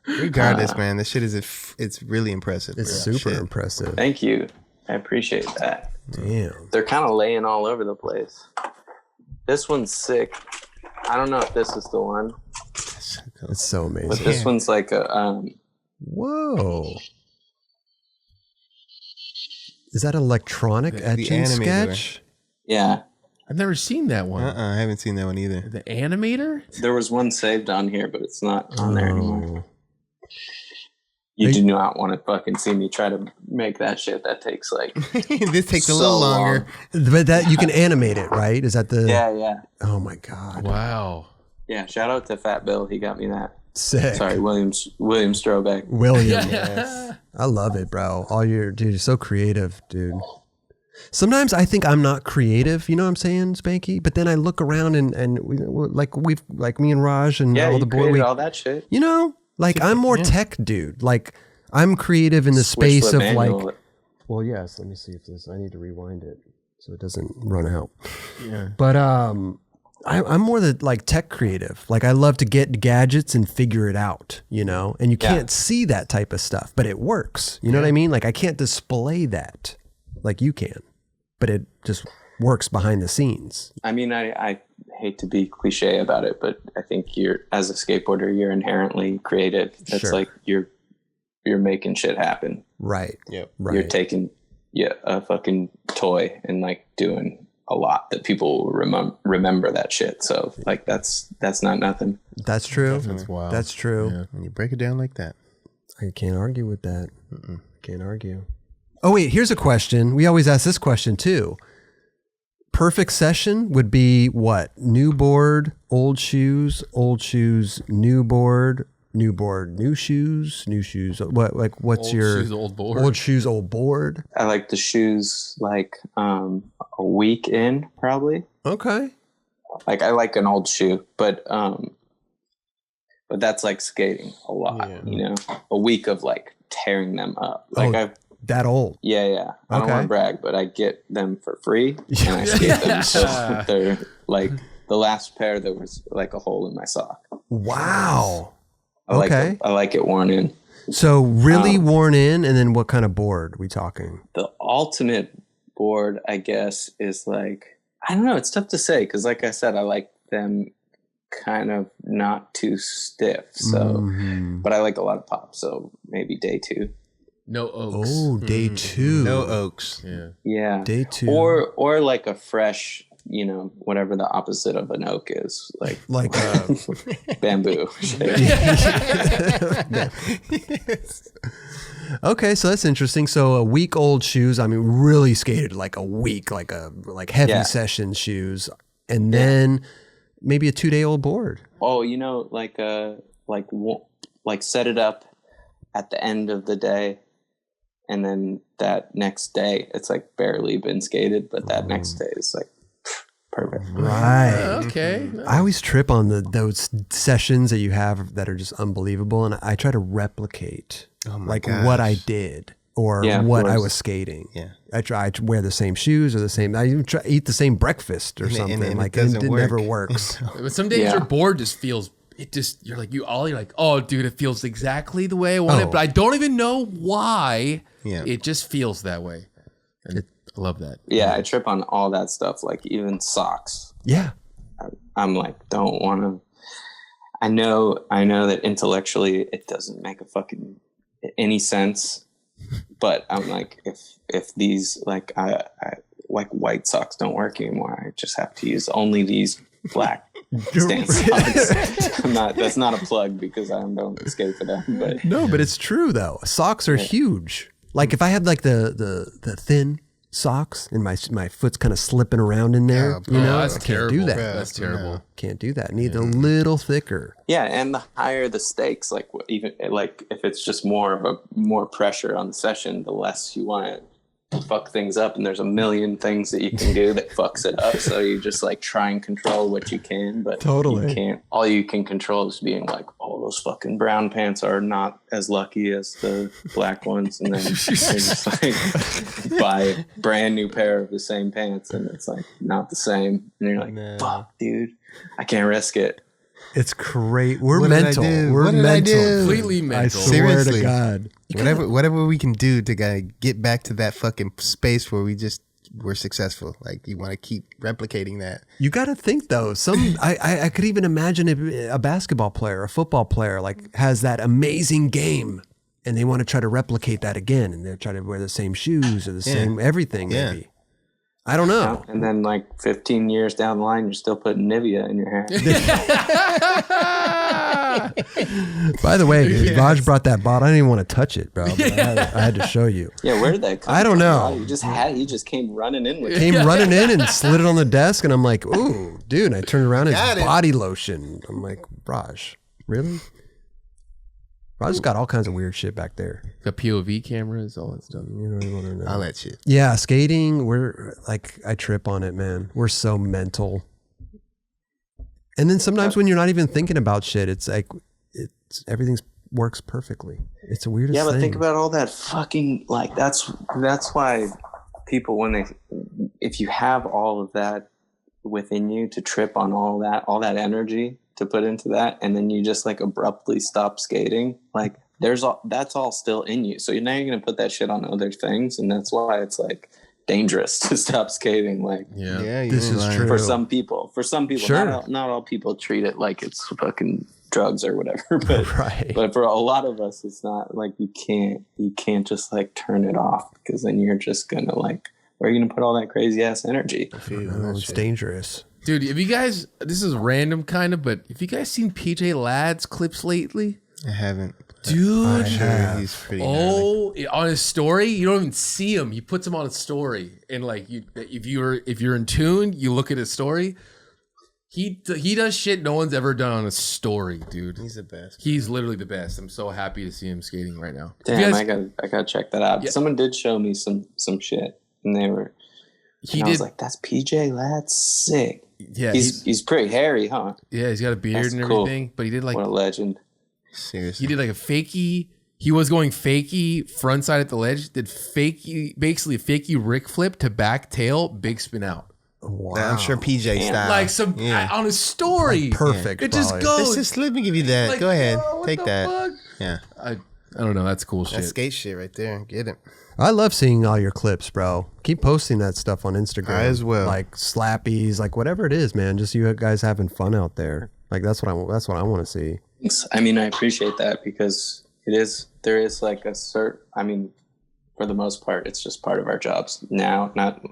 Regardless, man, this shit it's really impressive. It's super impressive. Thank you. I appreciate that. Damn. They're kind of laying all over the place. This one's sick. I don't know if this is the one. It's so amazing. But this one's like a... Whoa. Is that electronic Etch-a-Sketch? Yeah. I've never seen that one. I haven't seen that one either. The animator? There was one saved on here, but it's not on there anymore. You do not want to fucking see me try to make that shit. That takes like... This takes a little longer. But that you can animate it, right? Is that the... Yeah. Oh my God. Wow. Yeah, shout out to Fat Bill. He got me that. Sick. Sorry, William Strobeck. William. Yes. I love it, bro. Dude, you're so creative, dude. Sometimes I think I'm not creative, you know what I'm saying, Spanky? But then I look around and like me and Raj and all the boys, all that shit. You know, like I'm more tech dude. Like I'm creative in the space of like. Well, yes. Let me see if I need to rewind it so it doesn't run out. Yeah. But I'm more the like tech creative. Like I love to get gadgets and figure it out, you know. And you can't see that type of stuff, but it works. You know what I mean? Like I can't display that like you can, but it just works behind the scenes. I mean, I hate to be cliche about it, but I think as a skateboarder, you're inherently creative. That's like you're making shit happen. Right. Yep. Right. You're taking a fucking toy and like doing a lot that people will remember that shit. So like that's not nothing. That's true. That's wild. That's true. Yeah. When you break it down like that, I can't argue with that. Can't argue. Oh wait, here's a question. We always ask this question too. Perfect session would be what? New board, old shoes, new board, new shoes. What? Like, what's Old your shoes, old board? Old shoes, old board. I like the shoes like a week in probably. Okay. Like I like an old shoe, but that's like skating a lot. Yeah. You know, a week of like tearing them up. Like that old. Yeah. I don't want to brag, but I get them for free and I skate them until they're like the last pair. There was like a hole in my sock. Wow. I like it worn in. So really worn in, and then what kind of board we talking? The ultimate board, I guess, is like, I don't know. It's tough to say because, like I said, I like them kind of not too stiff. So, but I like a lot of pop. So maybe day 2. No oaks. Oh, day 2. no oaks. Yeah. Day 2. Or like a fresh, you know, whatever the opposite of an oak is, like bamboo. Okay, so that's interesting. So a week old shoes. I mean, really skated like a week, like heavy session shoes, and then maybe a 2-day old board. Oh, you know, like set it up at the end of the day. And then that next day, it's like barely been skated, but that next day is like perfect. Right. Okay. I always trip on those sessions that you have that are just unbelievable, and I try to replicate what I did or what I was skating. Yeah. I try to wear the same shoes or the same. I even try eat the same breakfast or something. And like it never works. But some days your board just feels. You're like, oh, dude, it feels exactly the way I want it, but I don't even know why. Yeah. It just feels that way. And I love that. Yeah, I trip on all that stuff, like even socks. Yeah. I'm like, don't want to. I know that intellectually it doesn't make a fucking any sense, but I'm like, if these like I like white socks don't work anymore, I just have to use only these black stance socks. That's not a plug because I don't skate for them. But no, but it's true though. Socks are huge. Like if I had like the thin socks and my foot's kind of slipping around in there, that's I can't terrible. do that. That's terrible. No, can't do that. Need a little thicker. Yeah, and the higher the stakes, like even like if it's just more pressure on the session, the less you want to fuck things up, and there's a million things that you can do that fucks it up. So you just like try and control what you can, but Totally. you can't. All you can control is being like, oh, those fucking brown pants are not as lucky as the black ones, and then you just like buy a brand new pair of the same pants, and it's like not the same, and you're like, fuck, dude, I can't risk it. It's great. We're What did I mental. do? We're What did I mental. do? Completely I mental. swear Seriously. to God. Whatever we can do to get back to that fucking space where we're successful. Like you want to keep replicating that. You got to think though. I could even imagine a basketball player, a football player, like has that amazing game, and they want to try to replicate that again, and they try to wear the same shoes or the same everything. Yeah. Maybe. I don't know. And then like 15 years down the line, you're still putting Nivea in your hair. By the way, Raj brought that bottle. I didn't even want to touch it, bro. But I had to show you. Yeah, where did that come I don't from, know. bro? He just came running in with it. Came running in and slid it on the desk, and I'm like, ooh, dude. And I turned around and it's body lotion. I'm like, Raj, really? Raj's got all kinds of weird shit back there. The POV cameras, all that stuff. You don't even want to know. All that shit. Yeah, skating, we're like, I trip on it, man. We're so mental. And then sometimes when you're not even thinking about shit, it's like, everything works perfectly. It's the weirdest thing. Yeah, but think about all that fucking, like, that's why people, if you have all of that within you to trip on all that energy to put into that, and then you just like abruptly stop skating, like that's all still in you. So now you're gonna put that shit on other things, and that's why it's like dangerous to stop skating. Like, Yeah, this is true. for some people, Sure. not all people treat it like it's fucking drugs or whatever, but Right. but for a lot of us, it's not. Like, you can't just like turn it off, because then you're just gonna like, where are you gonna put all that crazy ass energy? Oh, it's dangerous. Dude, have you guys, this is random kind of, but have you guys seen PJ Ladd's clips lately? I haven't. Dude, I'm sure he's pretty gnarly. on his story, you don't even see him. He puts him on a story, and like, if you're in tune, you look at his story. He does shit no one's ever done on a story, dude. He's the best. He's literally the best. I'm so happy to see him skating right now. Damn, You guys- I gotta check that out. Yeah. Someone did show me some shit, and they were. he I did. was like, "That's PJ. That's sick." Yeah, He's pretty hairy, huh? he's got a beard That's and cool. everything. But he did like What a legend. Seriously. he did like a fakie. He was going fakie front side at the ledge. Did fakie, basically a fakie Rick flip to back tail, big spin out. Wow. I'm sure PJ style. Like some on his story. Perfect. It just probably. goes. Let me give you that. Like, Go ahead. bro, what Take the that. fuck? Yeah. I don't know. That's cool shit. That's skate shit right there. Get it. I love seeing all your clips, bro. Keep posting that stuff on Instagram. I as well. Like slappies, like whatever it is, man. Just you guys having fun out there. Like that's what I want to see. I mean, I appreciate that, because there is like a certain. I mean, for the most part, it's just part of our jobs now. Not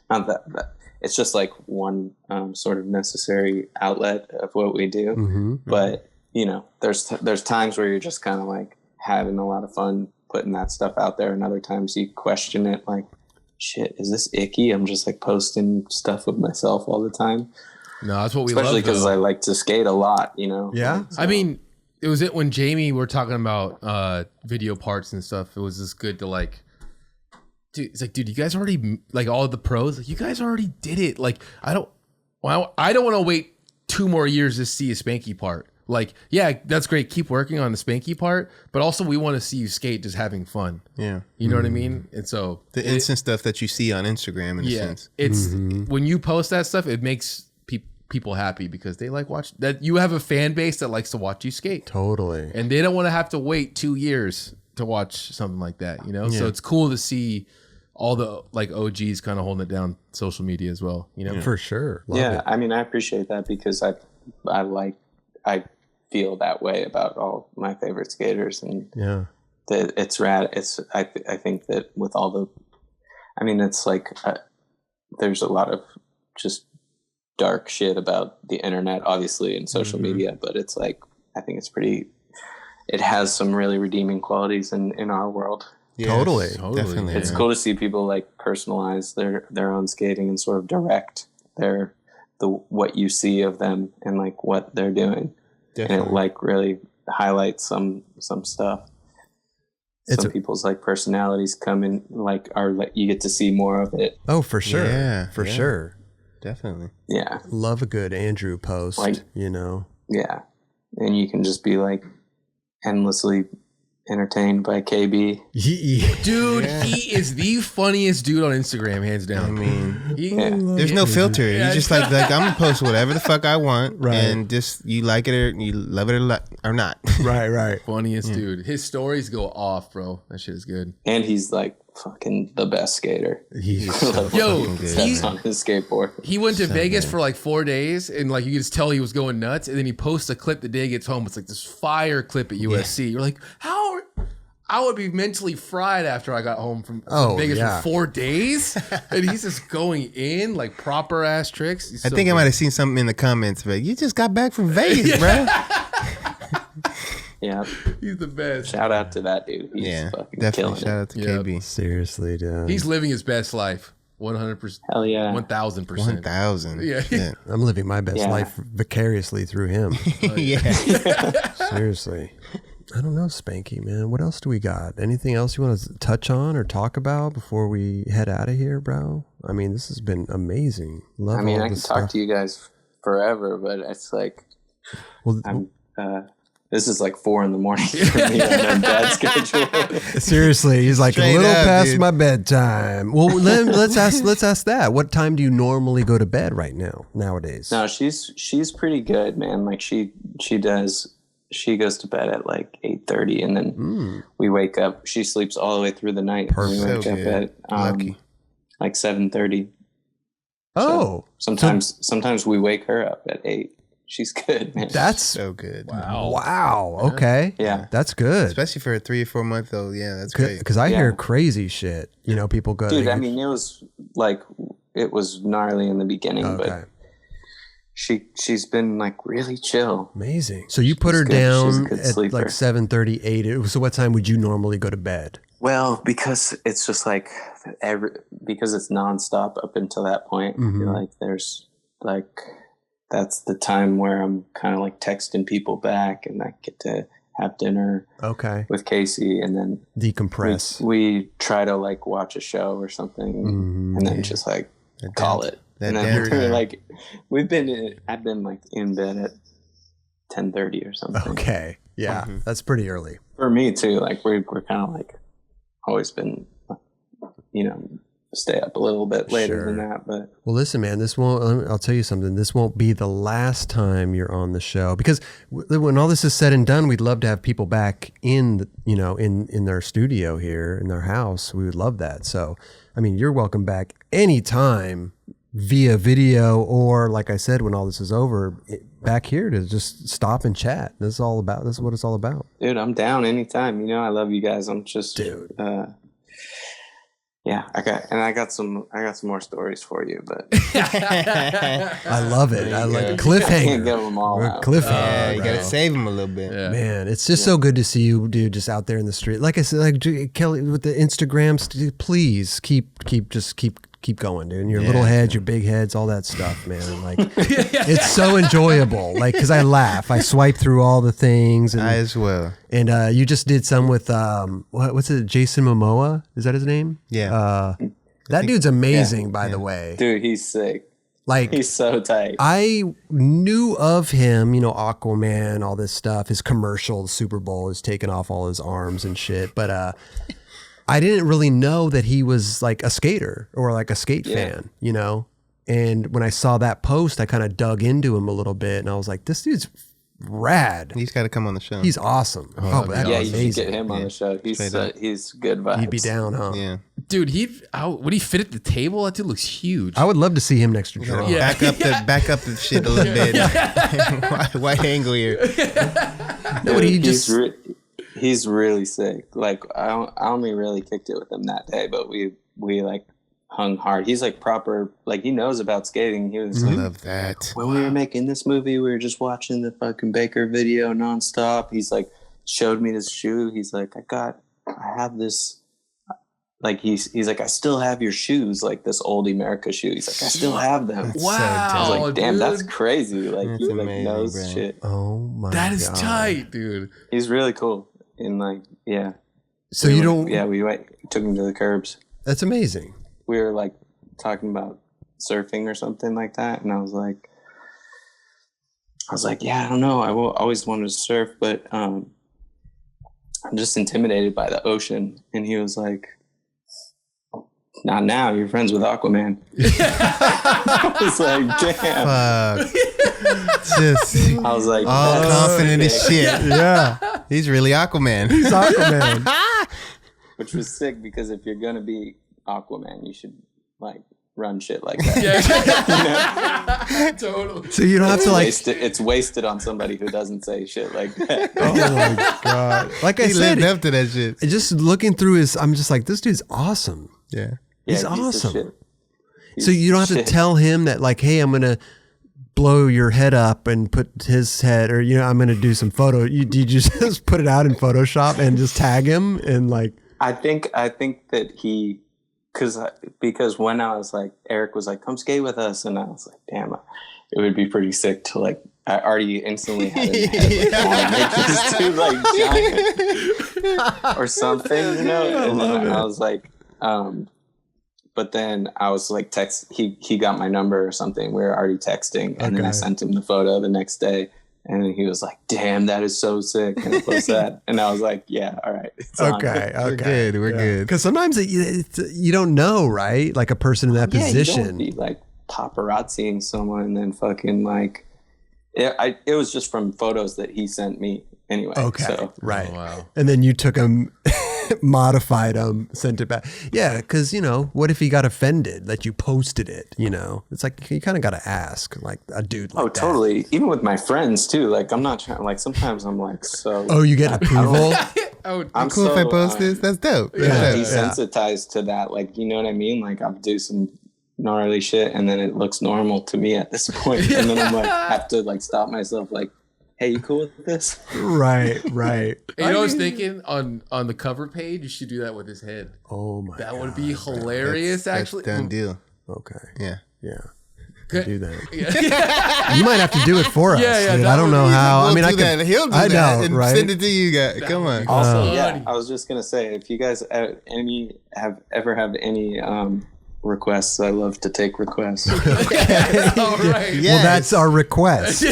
that. It's just like one sort of necessary outlet of what we do. Mm-hmm. But there's times where you're just kind of like having a lot of fun putting that stuff out there, and other times you question it, like, shit, is this icky? I'm just like posting stuff with myself all the time. No, that's what we Especially love. because though. I like to skate a lot, Yeah. I mean, it was when Jamie were talking about video parts and stuff. It was just good to like, dude. It's like, dude, you guys already, like, all of the pros. Like, you guys already did it. Like, I don't want to wait 2 more years to see a Spanky part. Like, yeah, that's great. Keep working on the Spanky part, but also we want to see you skate just having fun. Yeah. You know what I mean? And so The instant stuff that you see on Instagram, in a sense. it's when you post that stuff, it makes people happy, because they like watch that. You have a fan base that likes to watch you skate, Totally. and they don't want to have to wait 2 years to watch something like that. So it's cool to see all the like OGs kind of holding it down social media as well. For sure. Love yeah, it. I mean, I appreciate that, because I feel that way about all my favorite skaters, and Yeah. it's rad. I think that with all the, I mean, it's like there's a lot of just dark shit about the internet, obviously, and social media, but it's like, I think it has some really redeeming qualities in our world. Yes, Totally. Definitely. It's cool to see people like personalize their own skating and sort of direct what you see of them and like what they're doing. Definitely. And it like really highlights some stuff. some people's like personalities come in, like, are like, you get to see more of it. Oh, for sure. Yeah, for sure. Definitely. Yeah. Love a good Andrew post, Like, you know? Yeah. And you can just be like endlessly entertained by KB. Dude, he is the funniest dude on Instagram, hands down. I mean, There's no filter. You just like I'm gonna post whatever the fuck I want, Right. and just you like it or you love it or not. Right. Funniest dude. His stories go off, bro. That shit is good. And he's like fucking the best skater. He's Like, Yo, fucking good, he's man. on his skateboard. He went to Vegas for like 4 days, and like you could just tell he was going nuts. And then he posts a clip the day he gets home. It's like this fire clip at USC. You're like, how? I would be mentally fried after I got home from Vegas for 4 days, and he's just going in like proper ass tricks. He's I so think I good. might have seen something in the comments, but you just got back from Vegas, bro. Yeah. He's the best. Shout out to that dude. He's Yeah, fucking definitely. killing Shout it. out to Yep. KB. seriously, dude. He's living his best life. 100%. Hell yeah. 1000%. 1,000. Yeah. I'm living my best Yeah. life vicariously through him. Yeah. Seriously. I don't know, Spanky, man. What else do we got? Anything else you want to touch on or talk about before we head out of here, bro? I mean, this has been amazing. Love I mean, all I the can stuff. talk to you guys forever, but it's like, Well, this is like 4 a.m. for me on my dad's schedule. seriously, he's like Straight a little up, past dude. my bedtime. Well, let's ask that. What time do you normally go to bed right now nowadays? No, she's pretty good, man. Like she goes to bed at like 8:30, and then we wake up. She sleeps all the way through the night. Perfect. We wake So up good. at Lucky. like 7:30. Oh, Sometimes we wake her up at 8. She's good, man. that's So good. wow. Okay, Yeah. that's good. Especially for a 3 or 4 month old. Yeah, that's great. Because I Yeah. hear crazy shit. You know, people go. Dude, I mean, it was gnarly in the beginning, okay. but she's been like really chill. Amazing. So you put her good. She's a down good at sleeper. like 7:38. So what time would you normally go to bed? Well, because it's just like because it's nonstop up until that point. I feel like there's like that's the time where I'm kind of like texting people back, and I get to have dinner Okay. with Casey, and then Decompress. we try to like watch a show or something, and then just like call it. And then damn we're time. like, I've been like in bed at 10:30 or something. Okay. Yeah, that's pretty early. For me too. Like we're kind of like always been, stay up a little bit later than that. But Well, listen, man, this won't, I'll tell you something. This won't be the last time you're on the show, because when all this is said and done, we'd love to have people back in their studio here in their house. We would love that. So, I mean, you're welcome back anytime via video, or like I said, when all this is over, back here to just stop and chat. This is what it's all about. dude, I'm down anytime. I love you guys. I'm just, Dude. yeah, I got some more stories for you, but I love it. I like I can't cliffhanger. give them all out. Cliffhanger. Yeah, you bro. gotta save them a little bit. Yeah. Man, it's just so good to see you, dude, just out there in the street. Like I said, like Kelly with the Instagrams, please keep going, dude. And your little heads, your big heads, all that stuff, man. Like it's so enjoyable. Like, cause I laugh. I swipe through all the things, and I as well. you just did some with what's it? Jason Momoa? Is that his name? Yeah. That dude's amazing, by the way. Dude, he's sick. Like He's so tight. I knew of him, Aquaman, all this stuff. His commercial, the Super Bowl, is taking off all his arms and shit. But I didn't really know that he was like a skater or like a skate fan, And when I saw that post, I kind of dug into him a little bit, and I was like, this dude's rad. He's got to come on the show. He's awesome. Oh, that'd Yeah, be you should amazing. get him on the show. He's good vibes. He'd be down, huh? yeah. Dude, would he fit at the table? That dude looks huge. I would love to see him next to Jeron. Yeah. Back up the shit a little bit. Wide angle here. No, but he just He's really sick. Like I only really kicked it with him that day, but we like hung hard. He's like proper, like he knows about skating. He was like, Love that. when we were making this movie, we were just watching the fucking Baker video nonstop. He's like, showed me this shoe. He's like, I have this. Like he's like, I still have your shoes, like this old Emerica shoe. He's like, I still have them. That's Wow. I was like, damn, dude. that's crazy. Like That's he like amazing, knows bro. shit. oh my That is God. tight, dude. He's really cool. And like, yeah. So you don't. Yeah, we took him to the curbs. That's amazing. We were like talking about surfing or something like that, and I was like, yeah, I don't know. Always wanted to surf, but I'm just intimidated by the ocean. And he was like, not now. You're friends with Aquaman. I was like, damn. I was like, all confident as shit. Yeah, He's really Aquaman. he's Aquaman. Which was sick because if you're gonna be Aquaman, you should like run shit like that. Yeah. Totally. So you don't have to like. It's wasted on somebody who doesn't say shit like that. Oh my god! Like I He said, lived up to that shit. just looking through his, I'm just like, this dude's awesome. Yeah. He's Yeah, awesome. He's So you don't have to shit. tell him that like, hey, I'm gonna blow your head up and put his head, or I'm gonna do some photo. You just put it out in Photoshop and just tag him and like. I think that he, because when I was like, Eric was like, come skate with us, and I was like, damn, it would be pretty sick to like. I already instantly had in my head, like, make this dude like giant or something, And then I was like, but then I was like, he got my number or something. We were already texting, and then I sent him the photo the next day. And then he was like, damn, that is so sick. And it was that. And I was like, yeah, all right. It's on. We're good. We're good. Because sometimes you don't know, right? Like a person in that position. You don't be like paparazziing someone and then fucking like, it was just from photos that he sent me anyway. Okay, So. right. Oh, wow. And then you took him, modified him, sent it back. Yeah, because, what if he got offended that you posted it, It's like, you kind of got to ask, like, a dude like that. Oh, totally. Even with my friends, too. Like, I'm not trying, like, sometimes I'm like, so. Oh, you get approval? I'm Cool if I post this. That's dope. Desensitized to that. Like, you know what I mean? Like, I'll do some gnarly shit and then it looks normal to me at this point. And then I'm like, have to like stop myself like, hey, you cool with this? Right. And I was thinking on the cover page, you should do that with his head. Oh my That would be hilarious, actually. That's done deal. Okay. Yeah. Do that. You might have to do it for us. Yeah, dude. I don't know how. He'll do that and right? send it to you guys. Come on. Also, I was just gonna say, if you guys have any requests, I love to take requests. All right. Yes. Well, that's our request.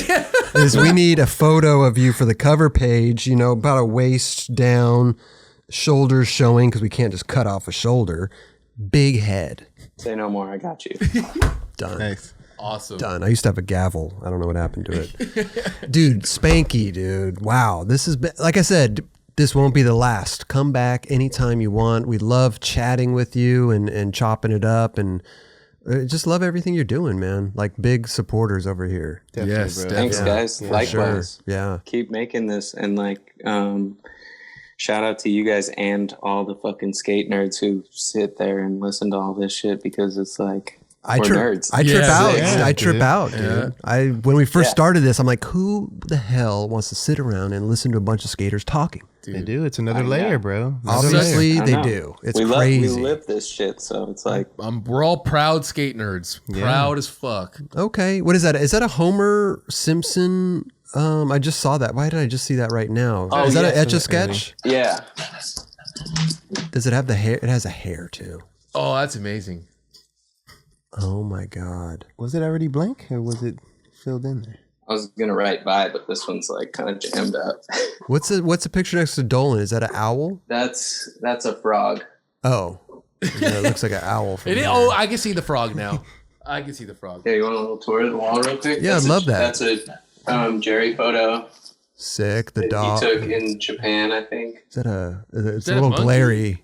Is we need a photo of you for the cover page. About a waist down, shoulders showing because we can't just cut off a shoulder. Big head. Say no more. I got you. Done. Nice. Awesome. Done. I used to have a gavel. I don't know what happened to it. Dude, Spanky, dude. Wow. This is, like I said, this won't be the last. Come back anytime you want. We love chatting with you and chopping it up and just love everything you're doing, man. Like big supporters over here. Definitely, Yes, bro. definitely. Thanks, guys. For Likewise. sure. Yeah. Keep making this, and like shout out to you guys and all the fucking skate nerds who sit there and listen to all this shit, because it's like we're nerds. I trip out. Yeah, I trip dude. out, dude. When we first started this, I'm like, who the hell wants to sit around and listen to a bunch of skaters talking? They do. It's another layer, bro. Obviously, I they know. do. It's we crazy. we live this shit, so it's like We're all proud skate nerds. Proud as fuck. Okay, what is that? Is that a Homer Simpson? I just saw that. Why did I just see that right now? Oh, is that yes. an Etch-a-Sketch? yeah. Does it have the hair? It has a hair too. Oh, that's amazing. Oh my god. Was it already blank or was it filled in there? I was gonna write by, but this one's like kind of jammed up. What's the picture next to Dolan? Is that an owl? That's a frog. Oh, yeah, it looks like an owl. From It is, there. oh, I can see the frog now. I can see the frog. Yeah, you want a little tour of the wall real quick? Yeah, I'd love that. That's a Jerry photo Sick. The that dog. he took in Japan, I think. Is that a? It's that a a little monkey? glary.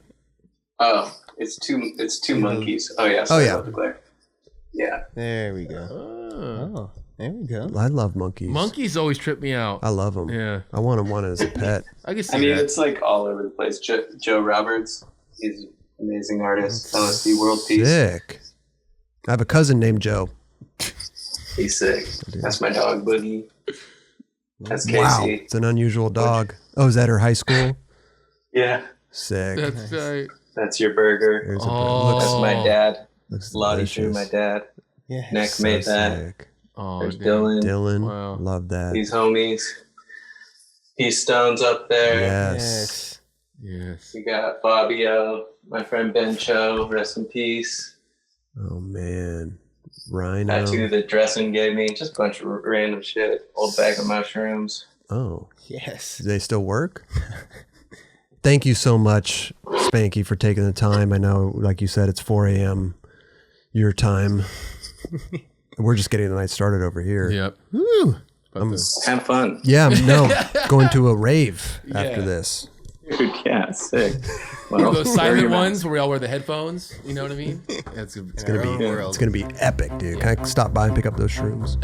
Oh, it's two monkeys. Oh yeah. Sorry about the glare. Yeah. There we go. Oh, there we go. I love monkeys. Monkeys always trip me out. I love them. Yeah. I want one as a pet. I can see I mean, that. it's like all over the place. Joe Roberts, he's an amazing artist. LSD World Peace. Sick. I have a cousin named Joe. He's sick. That's my dog, Boogie. That's Casey. Wow, it's an unusual dog. Oh, is that her high school? Yeah. Sick. That's right. That's your burger. There's Oh. That's my dad. looks Lottie delicious. Drew, my dad. Yeah. Nick So made that. sick. Oh, There's damn. Dylan. Dylan, Wow. love that. These homies. He's Stones up there. Yes. Yes. Yes. We got Fabio, my friend Ben Cho, rest in peace. Oh man, Rhino. Tattoo that Dresden gave me, just a bunch of random shit. Old bag of mushrooms. Oh Yes. do they still work? Thank you so much, Spanky, for taking the time. I know, like you said, it's 4 a.m. your time. We're just getting the night started over here. Yep. Woo. Have fun. Yeah, no, going to a rave after this. Dude, yeah, sick. One of those wear silent your ones mask. where we all wear the headphones. You know what I mean? It's It's gonna be epic, dude. Can I stop by and pick up those shrooms?